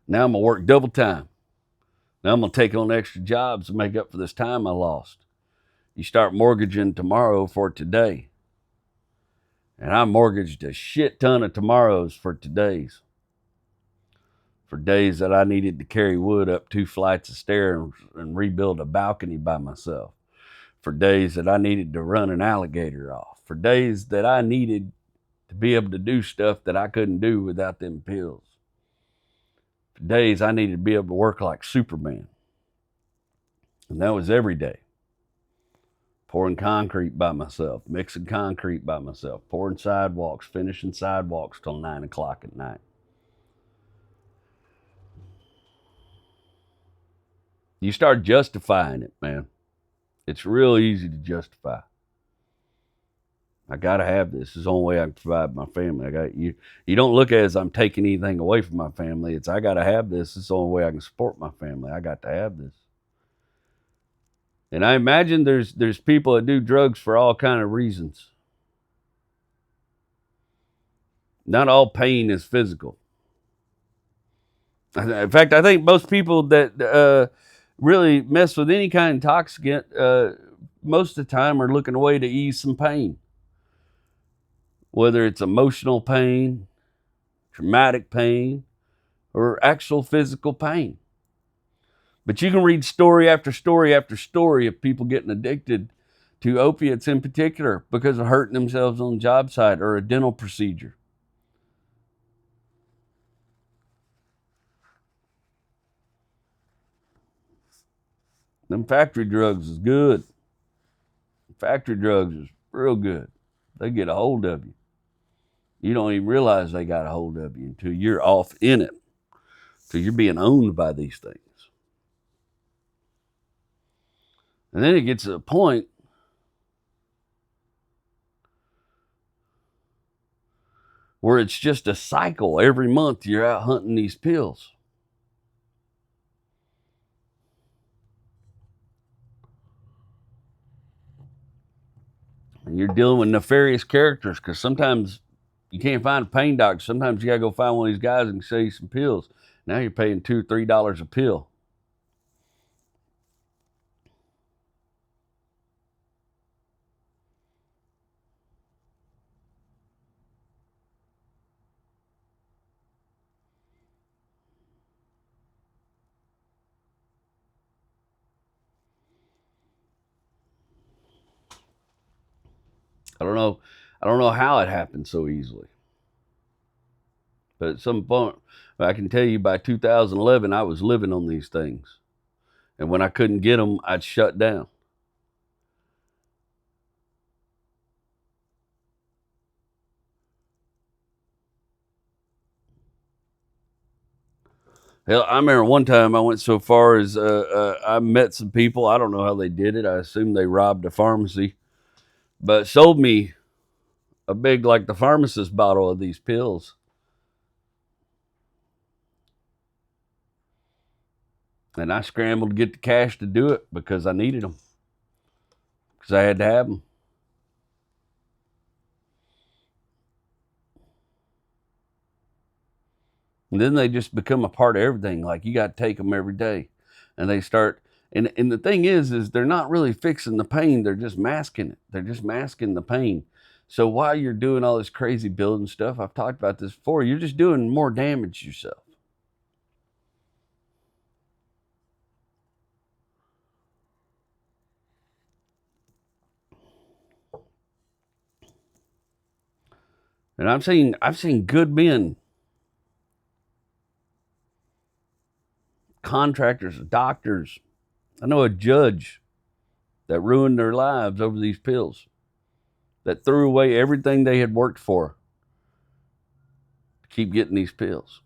Now I'm going to work double time. Now I'm going to take on extra jobs to make up for this time I lost. You start mortgaging tomorrow for today. And I mortgaged a shit ton of tomorrows for todays. For days that I needed to carry wood up 2 flights of stairs and rebuild a balcony by myself. For days that I needed to run an alligator off. For days that I needed to be able to do stuff that I couldn't do without them pills. For days I needed to be able to work like Superman. And that was every day. Pouring concrete by myself, mixing concrete by myself, pouring sidewalks, finishing sidewalks till 9 o'clock at night. You start justifying it, man. It's real easy to justify. I gotta have this. This is the only way I can provide my family. You don't look at it as I'm taking anything away from my family. It's I gotta have this. It's the only way I can support my family. I got to have this. And I imagine there's people that do drugs for all kind of reasons. Not all pain is physical. In fact, I think most people that really mess with any kind of intoxicant, most of the time are looking a way to ease some pain. Whether it's emotional pain, traumatic pain, or actual physical pain. But you can read story after story after story of people getting addicted to opiates in particular because of hurting themselves on the job site or a dental procedure. Them factory drugs is good. Factory drugs is real good. They get a hold of you. You don't even realize they got a hold of you until you're off in it, until you're being owned by these things. And then it gets to a point where it's just a cycle. Every month you're out hunting these pills. And you're dealing with nefarious characters, because sometimes you can't find a pain doctor. Sometimes you got to go find one of these guys and sell you some pills. Now you're paying $2 or $3 a pill. I don't know. I don't know how it happened so easily. But at some point, I can tell you by 2011, I was living on these things. And when I couldn't get them, I'd shut down. Hell, I remember one time I went so far as I met some people. I don't know how they did it. I assume they robbed a pharmacy, but sold me a big, like the pharmacist bottle of these pills. And I scrambled to get the cash to do it because I needed them, because I had to have them. And then they just become a part of everything. Like, you got to take them every day. And they start, and the thing is they're not really fixing the pain. They're just masking it. They're just masking the pain. So while you're doing all this crazy building stuff, I've talked about this before, you're just doing more damage yourself. And I've seen good men, contractors, doctors. I know a judge that ruined their lives over these pills, that threw away everything they had worked for to keep getting these pills.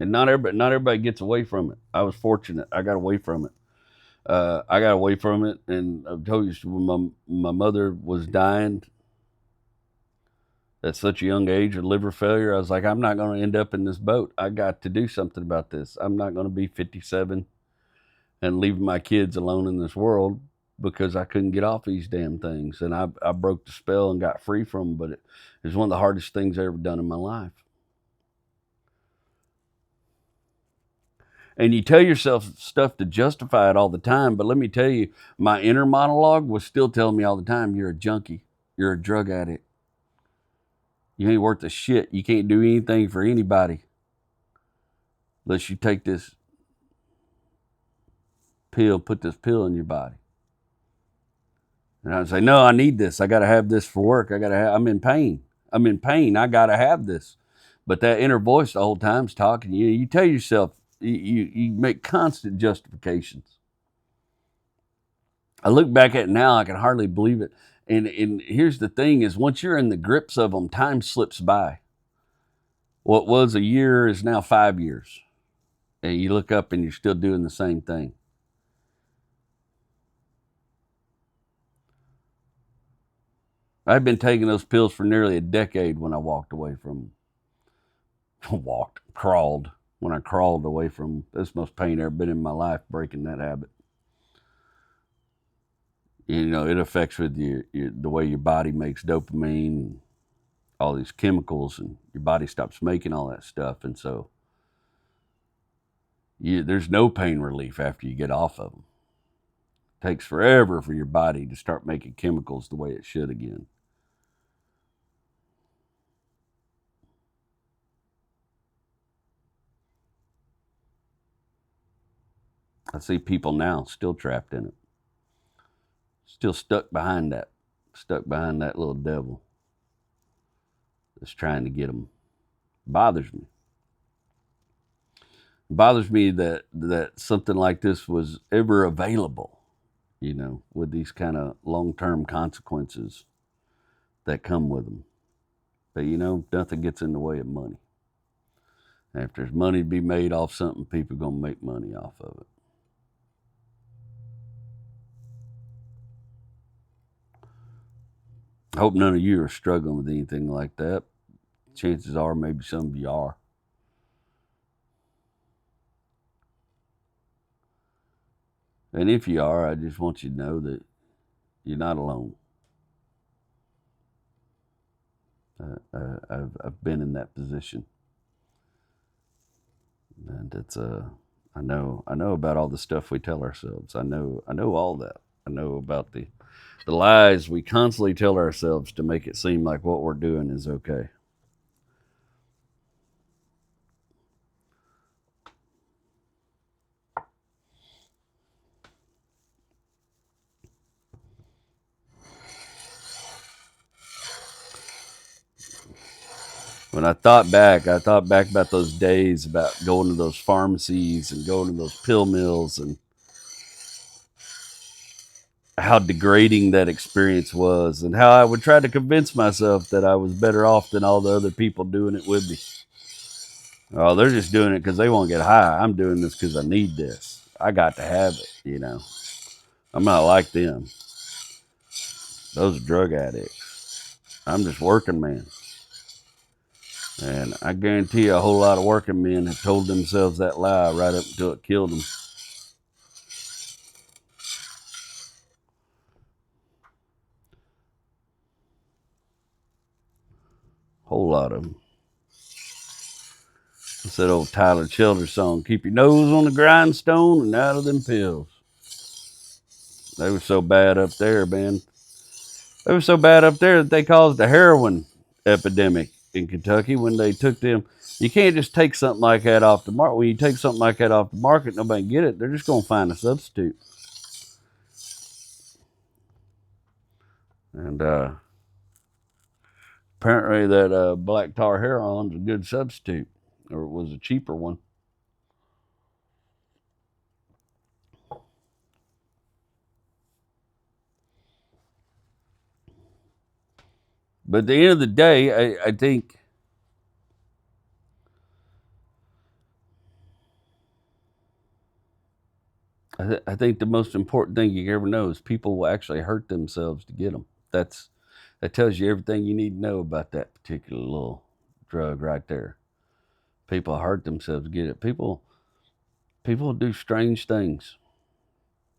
And not everybody gets away from it. I was fortunate. I got away from it. I got away from it, and I told you when my mother was dying at such a young age of liver failure, I was like, I'm not going to end up in this boat. I got to do something about this. I'm not going to be 57 and leaving my kids alone in this world because I couldn't get off these damn things. And I broke the spell and got free from them, but it was one of the hardest things I ever done in my life. And you tell yourself stuff to justify it all the time, but let me tell you, my inner monologue was still telling me all the time, you're a junkie, you're a drug addict, you ain't worth a shit, you can't do anything for anybody unless you take this pill, put this pill in your body. And I would say, no, I need this, I gotta have this for work, I'm in pain, I gotta have this. But that inner voice the whole time's talking to you. You tell yourself, you make constant justifications. I look back at it now, I can hardly believe it. And here's the thing is, once you're in the grips of them, time slips by. What was a year is now 5 years. And you look up and you're still doing the same thing. I've been taking those pills for nearly a decade when I walked away from them. Crawled. When I crawled away from them. That's the most pain I've ever been in my life, breaking that habit. You know, it affects with the way your body makes dopamine, all these chemicals, and your body stops making all that stuff. And so there's no pain relief after you get off of them. It takes forever for your body to start making chemicals the way it should again. I see people now still trapped in it, still stuck behind that little devil that's trying to get them. Bothers me. bothers me that something like this was ever available, with these kind of long-term consequences that come with them. But nothing gets in the way of money. And if there's money to be made off something, people are going to make money off of it. I hope none of you are struggling with anything like that. Chances are maybe some of you are. And if you are, I just want you to know that you're not alone. I've been in that position, and it's I know about all the stuff we tell ourselves. I know all that. I know about the lies we constantly tell ourselves to make it seem like what we're doing is okay. When I thought back about those days, about going to those pharmacies and going to those pill mills, and how degrading that experience was, and how I would try to convince myself that I was better off than all the other people doing it with me. Oh, they're just doing it because they want to get high. I'm doing this because I need this. I got to have it. I'm not like them. Those are drug addicts. I'm just working man. And I guarantee you a whole lot of working men have told themselves that lie right up until it killed them. Whole lot of them. It's that old Tyler Childers song, keep your nose on the grindstone and out of them pills. They were so bad up there, man. They were so bad up there that they caused a heroin epidemic in Kentucky when they took them. You can't just take something like that off the market. When you take something like that off the market, nobody can get it. They're just going to find a substitute. And apparently that black tar heroin is a good substitute, or it was a cheaper one. But at the end of the day, I think I think the most important thing you ever know is people will actually hurt themselves to get them. That tells you everything you need to know about that particular little drug right there. People hurt themselves to get it. People do strange things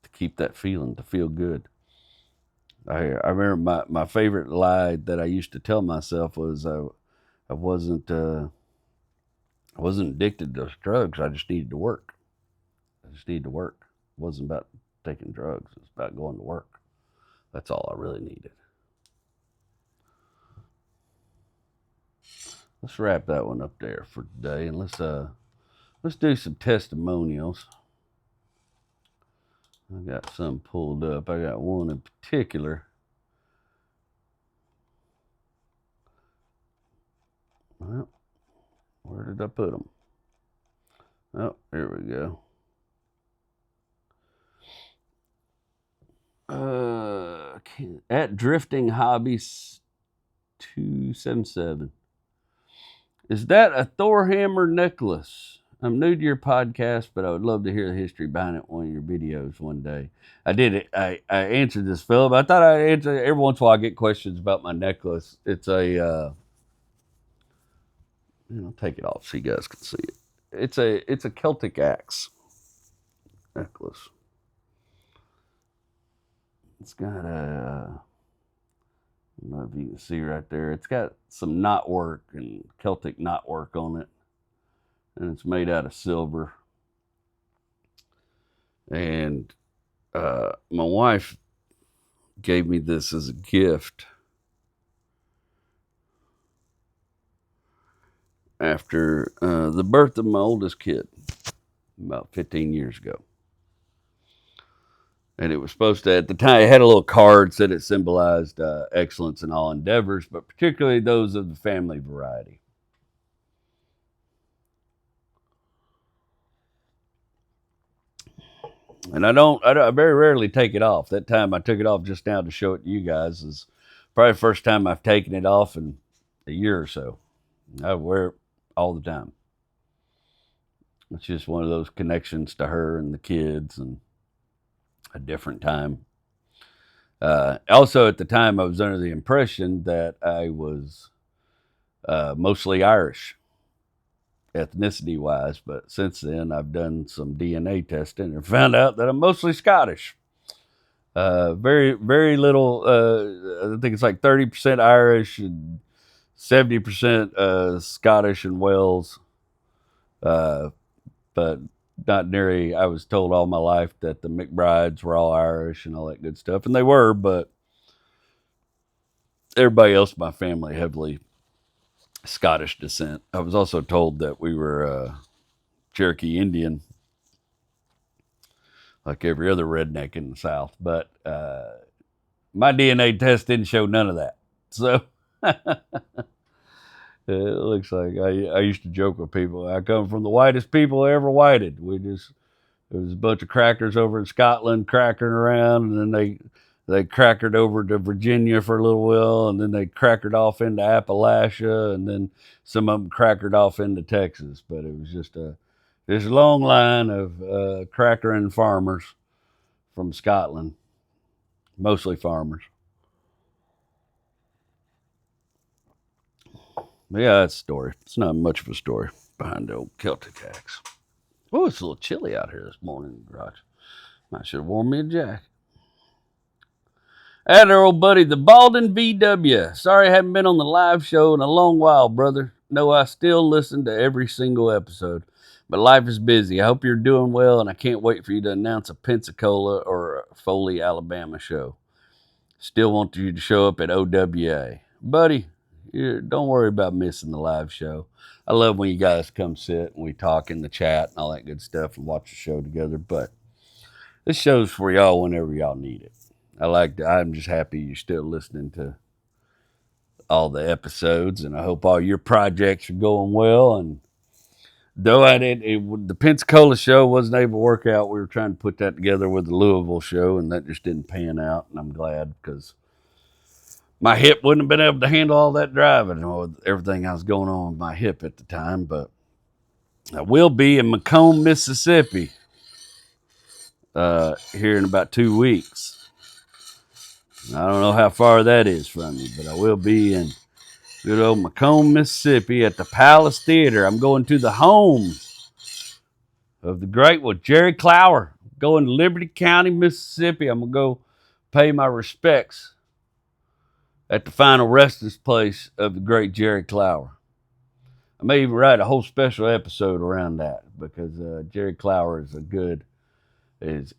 to keep that feeling, to feel good. I remember my favorite lie that I used to tell myself was I wasn't addicted to those drugs. I just needed to work. I just needed to work. It wasn't about taking drugs. It was about going to work. That's all I really needed. Let's wrap that one up there for today, and let's do some testimonials. I got some pulled up. I got one in particular. Well, where did I put them? Oh, here we go. At Drifting Hobbies 277. Is that a Thor hammer necklace? I'm new to your podcast, but I would love to hear the history behind it in one of your videos one day. I did it. I answered this, Philip. I thought I'd answer every once in a while. I get questions about my necklace. It's a take it off so you guys can see it. It's a Celtic axe necklace. It's got a I don't know if you can see right there. It's got some knotwork and Celtic knotwork on it, and it's made out of silver. And my wife gave me this as a gift after the birth of my oldest kid about 15 years ago. And it was supposed to, at the time, it had a little card said it symbolized excellence in all endeavors, but particularly those of the family variety. And I very rarely take it off. That time I took it off just now to show it to you guys is probably the first time I've taken it off in a year or so. I wear it all the time. It's just one of those connections to her and the kids and a different time. Also, at the time, I was under the impression that I was mostly Irish, ethnicity wise, but since then, I've done some DNA testing and found out that I'm mostly Scottish. Very, very little, I think it's like 30% Irish and 70% Scottish and Wales. But not nearly. I was told all my life that the McBrides were all Irish and all that good stuff, and they were, but everybody else in my family heavily Scottish descent. I was also told that we were Cherokee Indian, like every other redneck in the South, but my DNA test didn't show none of that. So it looks like I used to joke with people. I come from the whitest people ever whited. There was a bunch of crackers over in Scotland crackering around, and then they crackered over to Virginia for a little while, and then they crackered off into Appalachia, and then some of them crackered off into Texas. But it was just this long line of crackering farmers from Scotland, mostly farmers. But yeah, that's a story. It's not much of a story behind the old Celtic axe. Oh, it's a little chilly out here this morning in the garage. I should have worn me a jacket. And our old buddy, the Baldwin VW. Sorry I haven't been on the live show in a long while, brother. No, I still listen to every single episode. But life is busy. I hope you're doing well, and I can't wait for you to announce a Pensacola or a Foley, Alabama show. Still want you to show up at OWA. Buddy, don't worry about missing the live show. I love when you guys come sit and we talk in the chat and all that good stuff and watch the show together. But this show's for y'all whenever y'all need it. I'm just happy you're still listening to all the episodes, and I hope all your projects are going well. And though the Pensacola show wasn't able to work out, we were trying to put that together with the Louisville show, and that just didn't pan out. And I'm glad because my hip wouldn't have been able to handle all that driving or everything I was going on with my hip at the time. But I will be in Macomb, Mississippi here in about 2 weeks. I don't know how far that is from you, but I will be in good old Macomb, Mississippi at the Palace Theater. I'm going to the home of the great one, Jerry Clower. Going to Liberty County, Mississippi. I'm going to go pay my respects at the final resting place of the great Jerry Clower. I may even write a whole special episode around that because Jerry Clower is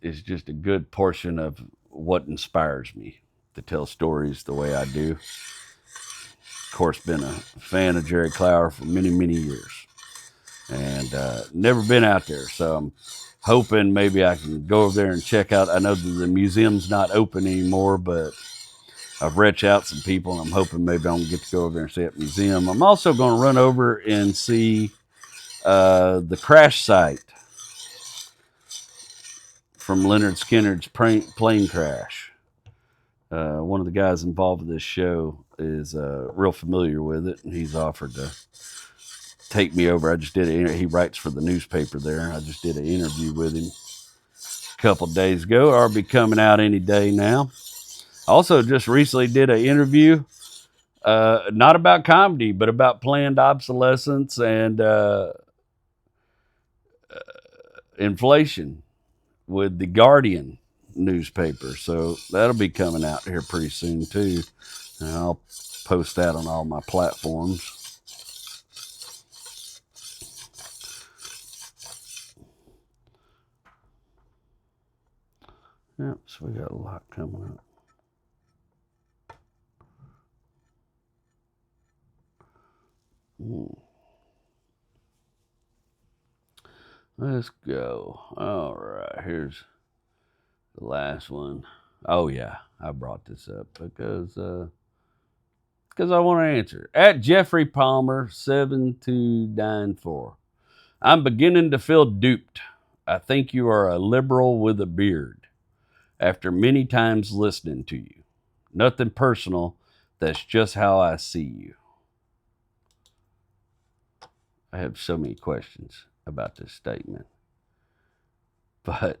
just a good portion of what inspires me to tell stories the way I do. Of course, been a fan of Jerry Clower for many, many years. And never been out there. So I'm hoping maybe I can go over there and check out. I know that the museum's not open anymore, but I've reached out some people, and I'm hoping maybe I'm going to get to go over there and see that museum. I'm also going to run over and see the crash site from Leonard Skinner's plane crash. One of the guys involved with this show is real familiar with it, and he's offered to take me over. He writes for the newspaper there. I just did an interview with him a couple of days ago. I'll be coming out any day now. Also, just recently did an interview, not about comedy, but about planned obsolescence and inflation with the Guardian newspaper. So that'll be coming out here pretty soon too. And I'll post that on all my platforms. Yep, so we got a lot coming up. Let's go. All right, here's the last one. Oh yeah, I brought this up because I want to answer. At Jeffrey Palmer 7294. I'm beginning to feel duped. I think you are a liberal with a beard after many times listening to you. Nothing personal. That's just how I see you. I have so many questions about this statement, but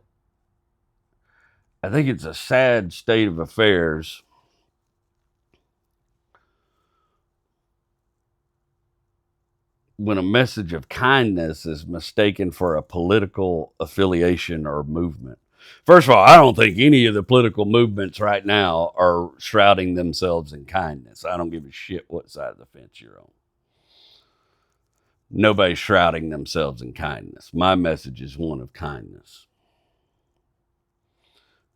I think it's a sad state of affairs when a message of kindness is mistaken for a political affiliation or movement. First of all, I don't think any of the political movements right now are shrouding themselves in kindness. I don't give a shit what side of the fence you're on. Nobody's shrouding themselves in kindness. My message is one of kindness.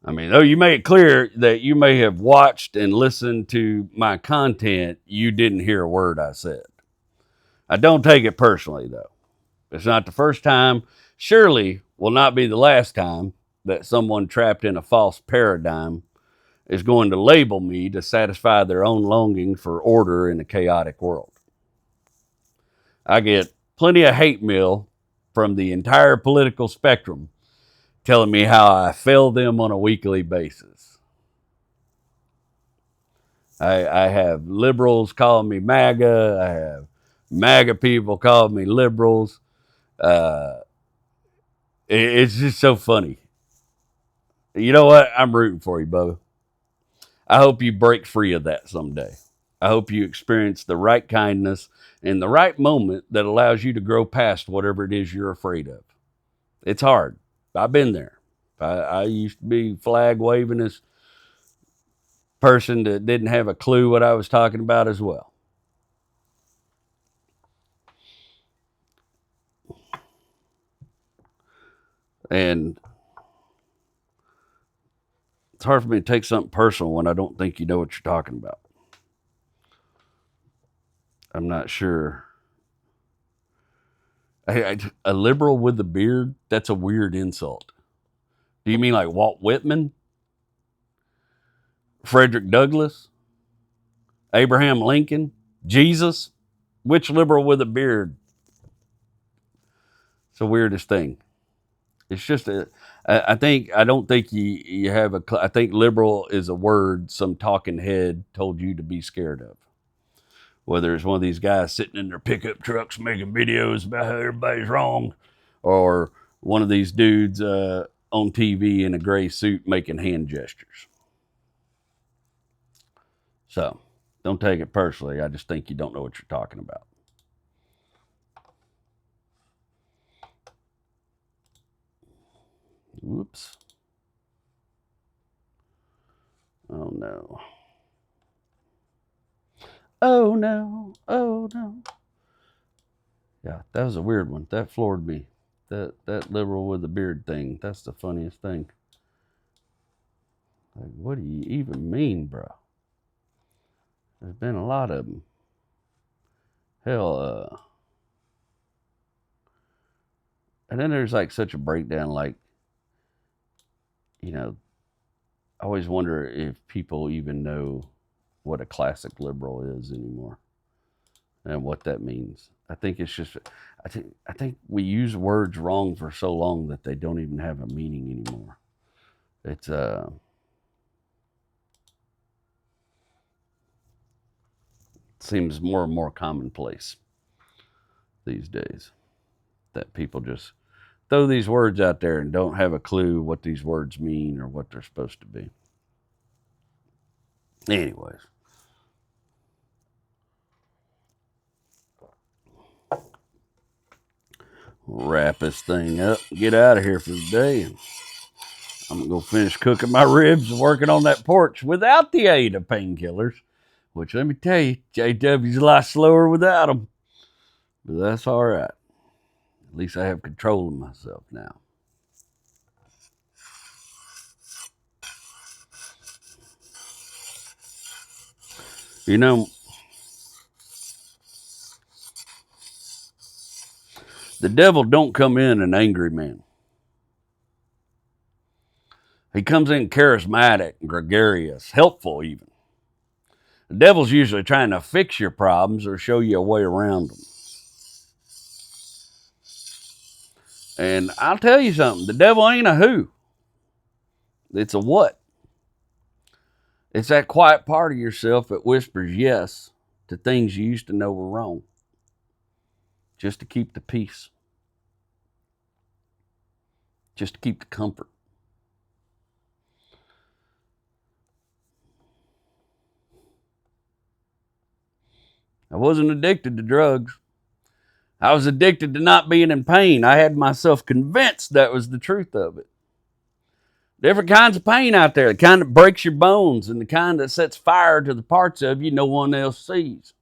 I mean, though you made it clear that you may have watched and listened to my content, you didn't hear a word I said. I don't take it personally, though. It's not the first time, surely will not be the last time, that someone trapped in a false paradigm is going to label me to satisfy their own longing for order in a chaotic world. I get plenty of hate mail from the entire political spectrum telling me how I fail them on a weekly basis. I have liberals calling me MAGA. I have MAGA people calling me liberals. It's just so funny. You know what? I'm rooting for you, Bubba. I hope you break free of that someday. I hope you experience the right kindness in the right moment that allows you to grow past whatever it is you're afraid of. It's hard. I've been there. I used to be flag waving this person that didn't have a clue what I was talking about as well. And it's hard for me to take something personal when I don't think you know what you're talking about. I'm not sure. A liberal with a beard? That's a weird insult. Do you mean like Walt Whitman? Frederick Douglass? Abraham Lincoln? Jesus? Which liberal with a beard? It's the weirdest thing. It's just I don't think you have I think liberal is a word some talking head told you to be scared of. Whether it's one of these guys sitting in their pickup trucks making videos about how everybody's wrong, or one of these dudes on TV in a gray suit making hand gestures. So don't take it personally. I just think you don't know what you're talking about. Whoops. Oh no. Oh no. Oh no. Yeah, that was a weird one. That floored me. That liberal with the beard thing. That's the funniest thing. Like, what do you even mean, bro? There's been a lot of them. Hell, and then there's like such a breakdown. Like, you know, I always wonder if people even know what a classic liberal is anymore and what that means. I think it's just, I think we use words wrong for so long that they don't even have a meaning anymore. It's seems more and more commonplace these days that people just throw these words out there and don't have a clue what these words mean or what they're supposed to be. Anyways. We'll wrap this thing up, get out of here for the day. And I'm going to go finish cooking my ribs and working on that porch without the aid of painkillers, which let me tell you, JW's a lot slower without them. But that's all right. At least I have control of myself now. You know, the devil don't come in an angry man. He comes in charismatic, gregarious, helpful even. The devil's usually trying to fix your problems or show you a way around them. And I'll tell you something, the devil ain't a who. It's a what. It's that quiet part of yourself that whispers yes to things you used to know were wrong, just to keep the peace, just to keep the comfort. I wasn't addicted to drugs. I was addicted to not being in pain. I had myself convinced that was the truth of it. Different kinds of pain out there, the kind that breaks your bones and the kind that sets fire to the parts of you no one else sees.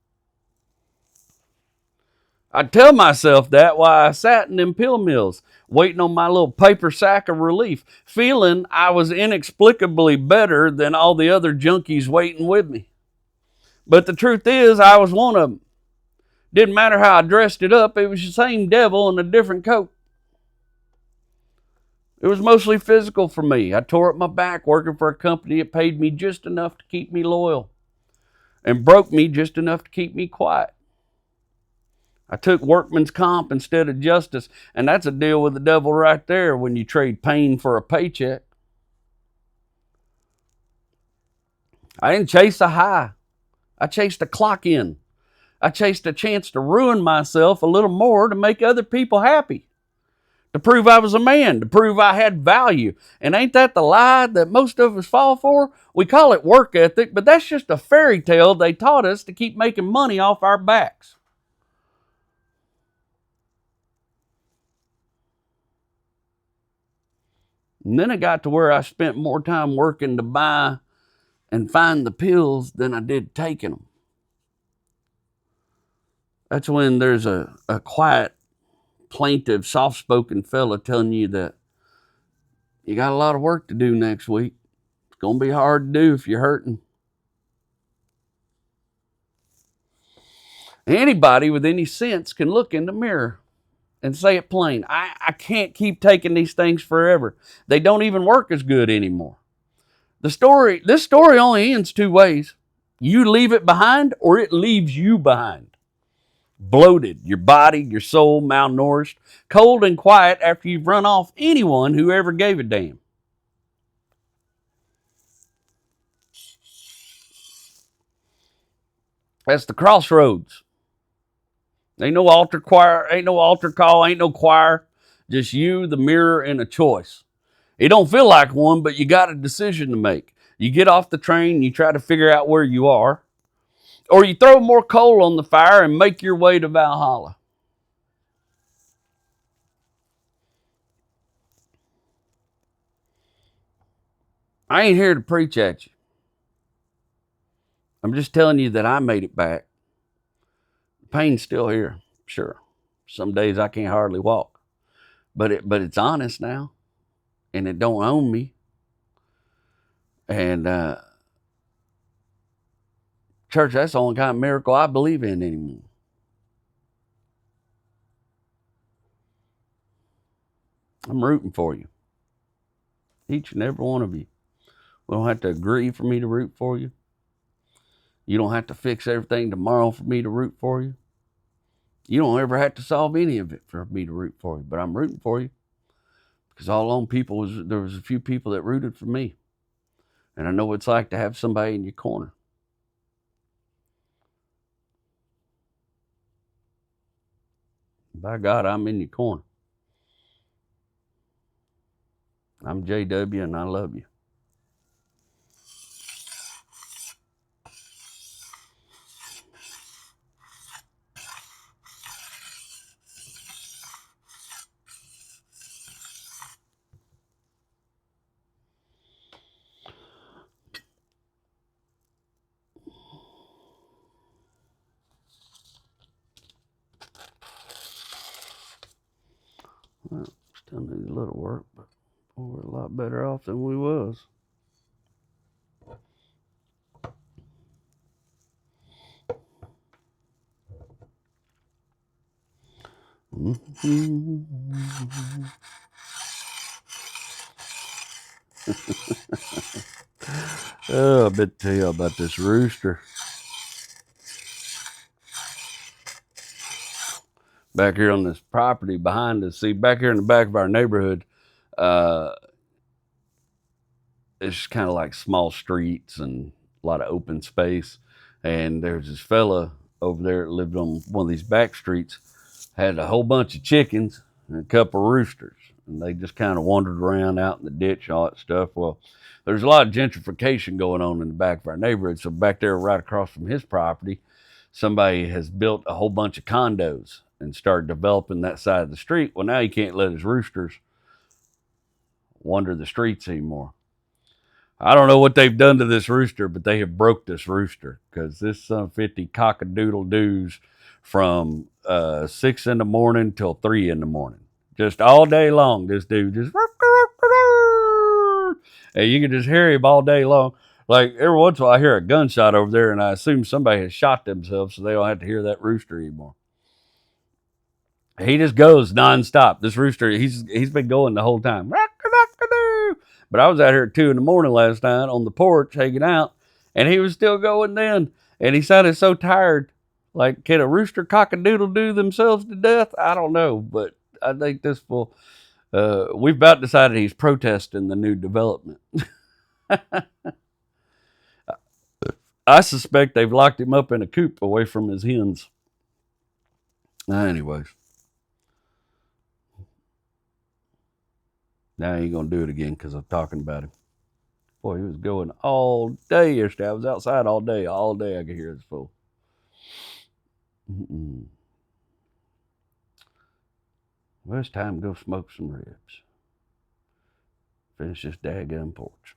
I'd tell myself that while I sat in them pill mills, waiting on my little paper sack of relief, feeling I was inexplicably better than all the other junkies waiting with me. But the truth is, I was one of them. Didn't matter how I dressed it up, it was the same devil in a different coat. It was mostly physical for me. I tore up my back working for a company that paid me just enough to keep me loyal and broke me just enough to keep me quiet. I took workman's comp instead of justice, and that's a deal with the devil right there when you trade pain for a paycheck. I didn't chase a high. I chased a clock in. I chased a chance to ruin myself a little more to make other people happy. To prove I was a man, to prove I had value. And ain't that the lie that most of us fall for? We call it work ethic, but that's just a fairy tale they taught us to keep making money off our backs. And then it got to where I spent more time working to buy and find the pills than I did taking them. That's when there's a quiet, plaintive, soft-spoken fella telling you that you got a lot of work to do next week. It's going to be hard to do if you're hurting. Anybody with any sense can look in the mirror and say it plain. I can't keep taking these things forever. They don't even work as good anymore. This story only ends two ways. You leave it behind or it leaves you behind. Bloated, your body, your soul malnourished, cold and quiet after you've run off anyone who ever gave a damn. That's the crossroads. Ain't no altar choir, ain't no altar call, ain't no choir. Just you, the mirror, and a choice. It don't feel like one, but you got a decision to make. You get off the train, you try to figure out where you are, or you throw more coal on the fire and make your way to Valhalla. I ain't here to preach at you. I'm just telling you that I made it back. The pain's still here, sure. Some days I can't hardly walk, but it's honest now, and it don't own me. And church, that's the only kind of miracle I believe in anymore. I'm rooting for you, each and every one of you. We don't have to agree for me to root for you. You don't have to fix everything tomorrow for me to root for you. You don't ever have to solve any of it for me to root for you, but I'm rooting for you. Because all along there was a few people that rooted for me. And I know what it's like to have somebody in your corner. By God, I'm in your corner. I'm JW and I love you. Well, still need a little work, but we're a lot better off than we was. Oh, I bet tell you about this rooster. back here on this property behind us. See, back here in the back of our neighborhood, uh, it's kind of like small streets and a lot of open space. And there's this fella over there that lived on one of these back streets, had a whole bunch of chickens and a couple of roosters. And they just kind of wandered around out in the ditch and all that stuff. Well, there's a lot of gentrification going on in the back of our neighborhood. So back there, right across from his property, somebody has built a whole bunch of condos and started developing that side of the street. Well, now he can't let his roosters wander the streets anymore. I don't know what they've done to this rooster, but they have broke this rooster, because this son 50 cockadoodle doos from 6 in the morning till 3 in the morning. Just all day long, this dude just, and you can just hear him all day long. Like every once in a while I hear a gunshot over there, and I assume somebody has shot themselves so they don't have to hear that rooster anymore. He just goes nonstop. This rooster, he's been going the whole time. But I was out here at 2 in the morning last night on the porch hanging out, and he was still going then. And he sounded so tired. Like, can a rooster cockadoodle do themselves to death? I don't know, but I think this will. We've about decided he's protesting the new development. I suspect they've locked him up in a coop away from his hens. Anyways. Now he ain't gonna do it again because I'm talking about him. Boy, he was going all day yesterday. I was outside all day. All day I could hear this fool. Well, it's time to go smoke some ribs. Finish this daggum porch.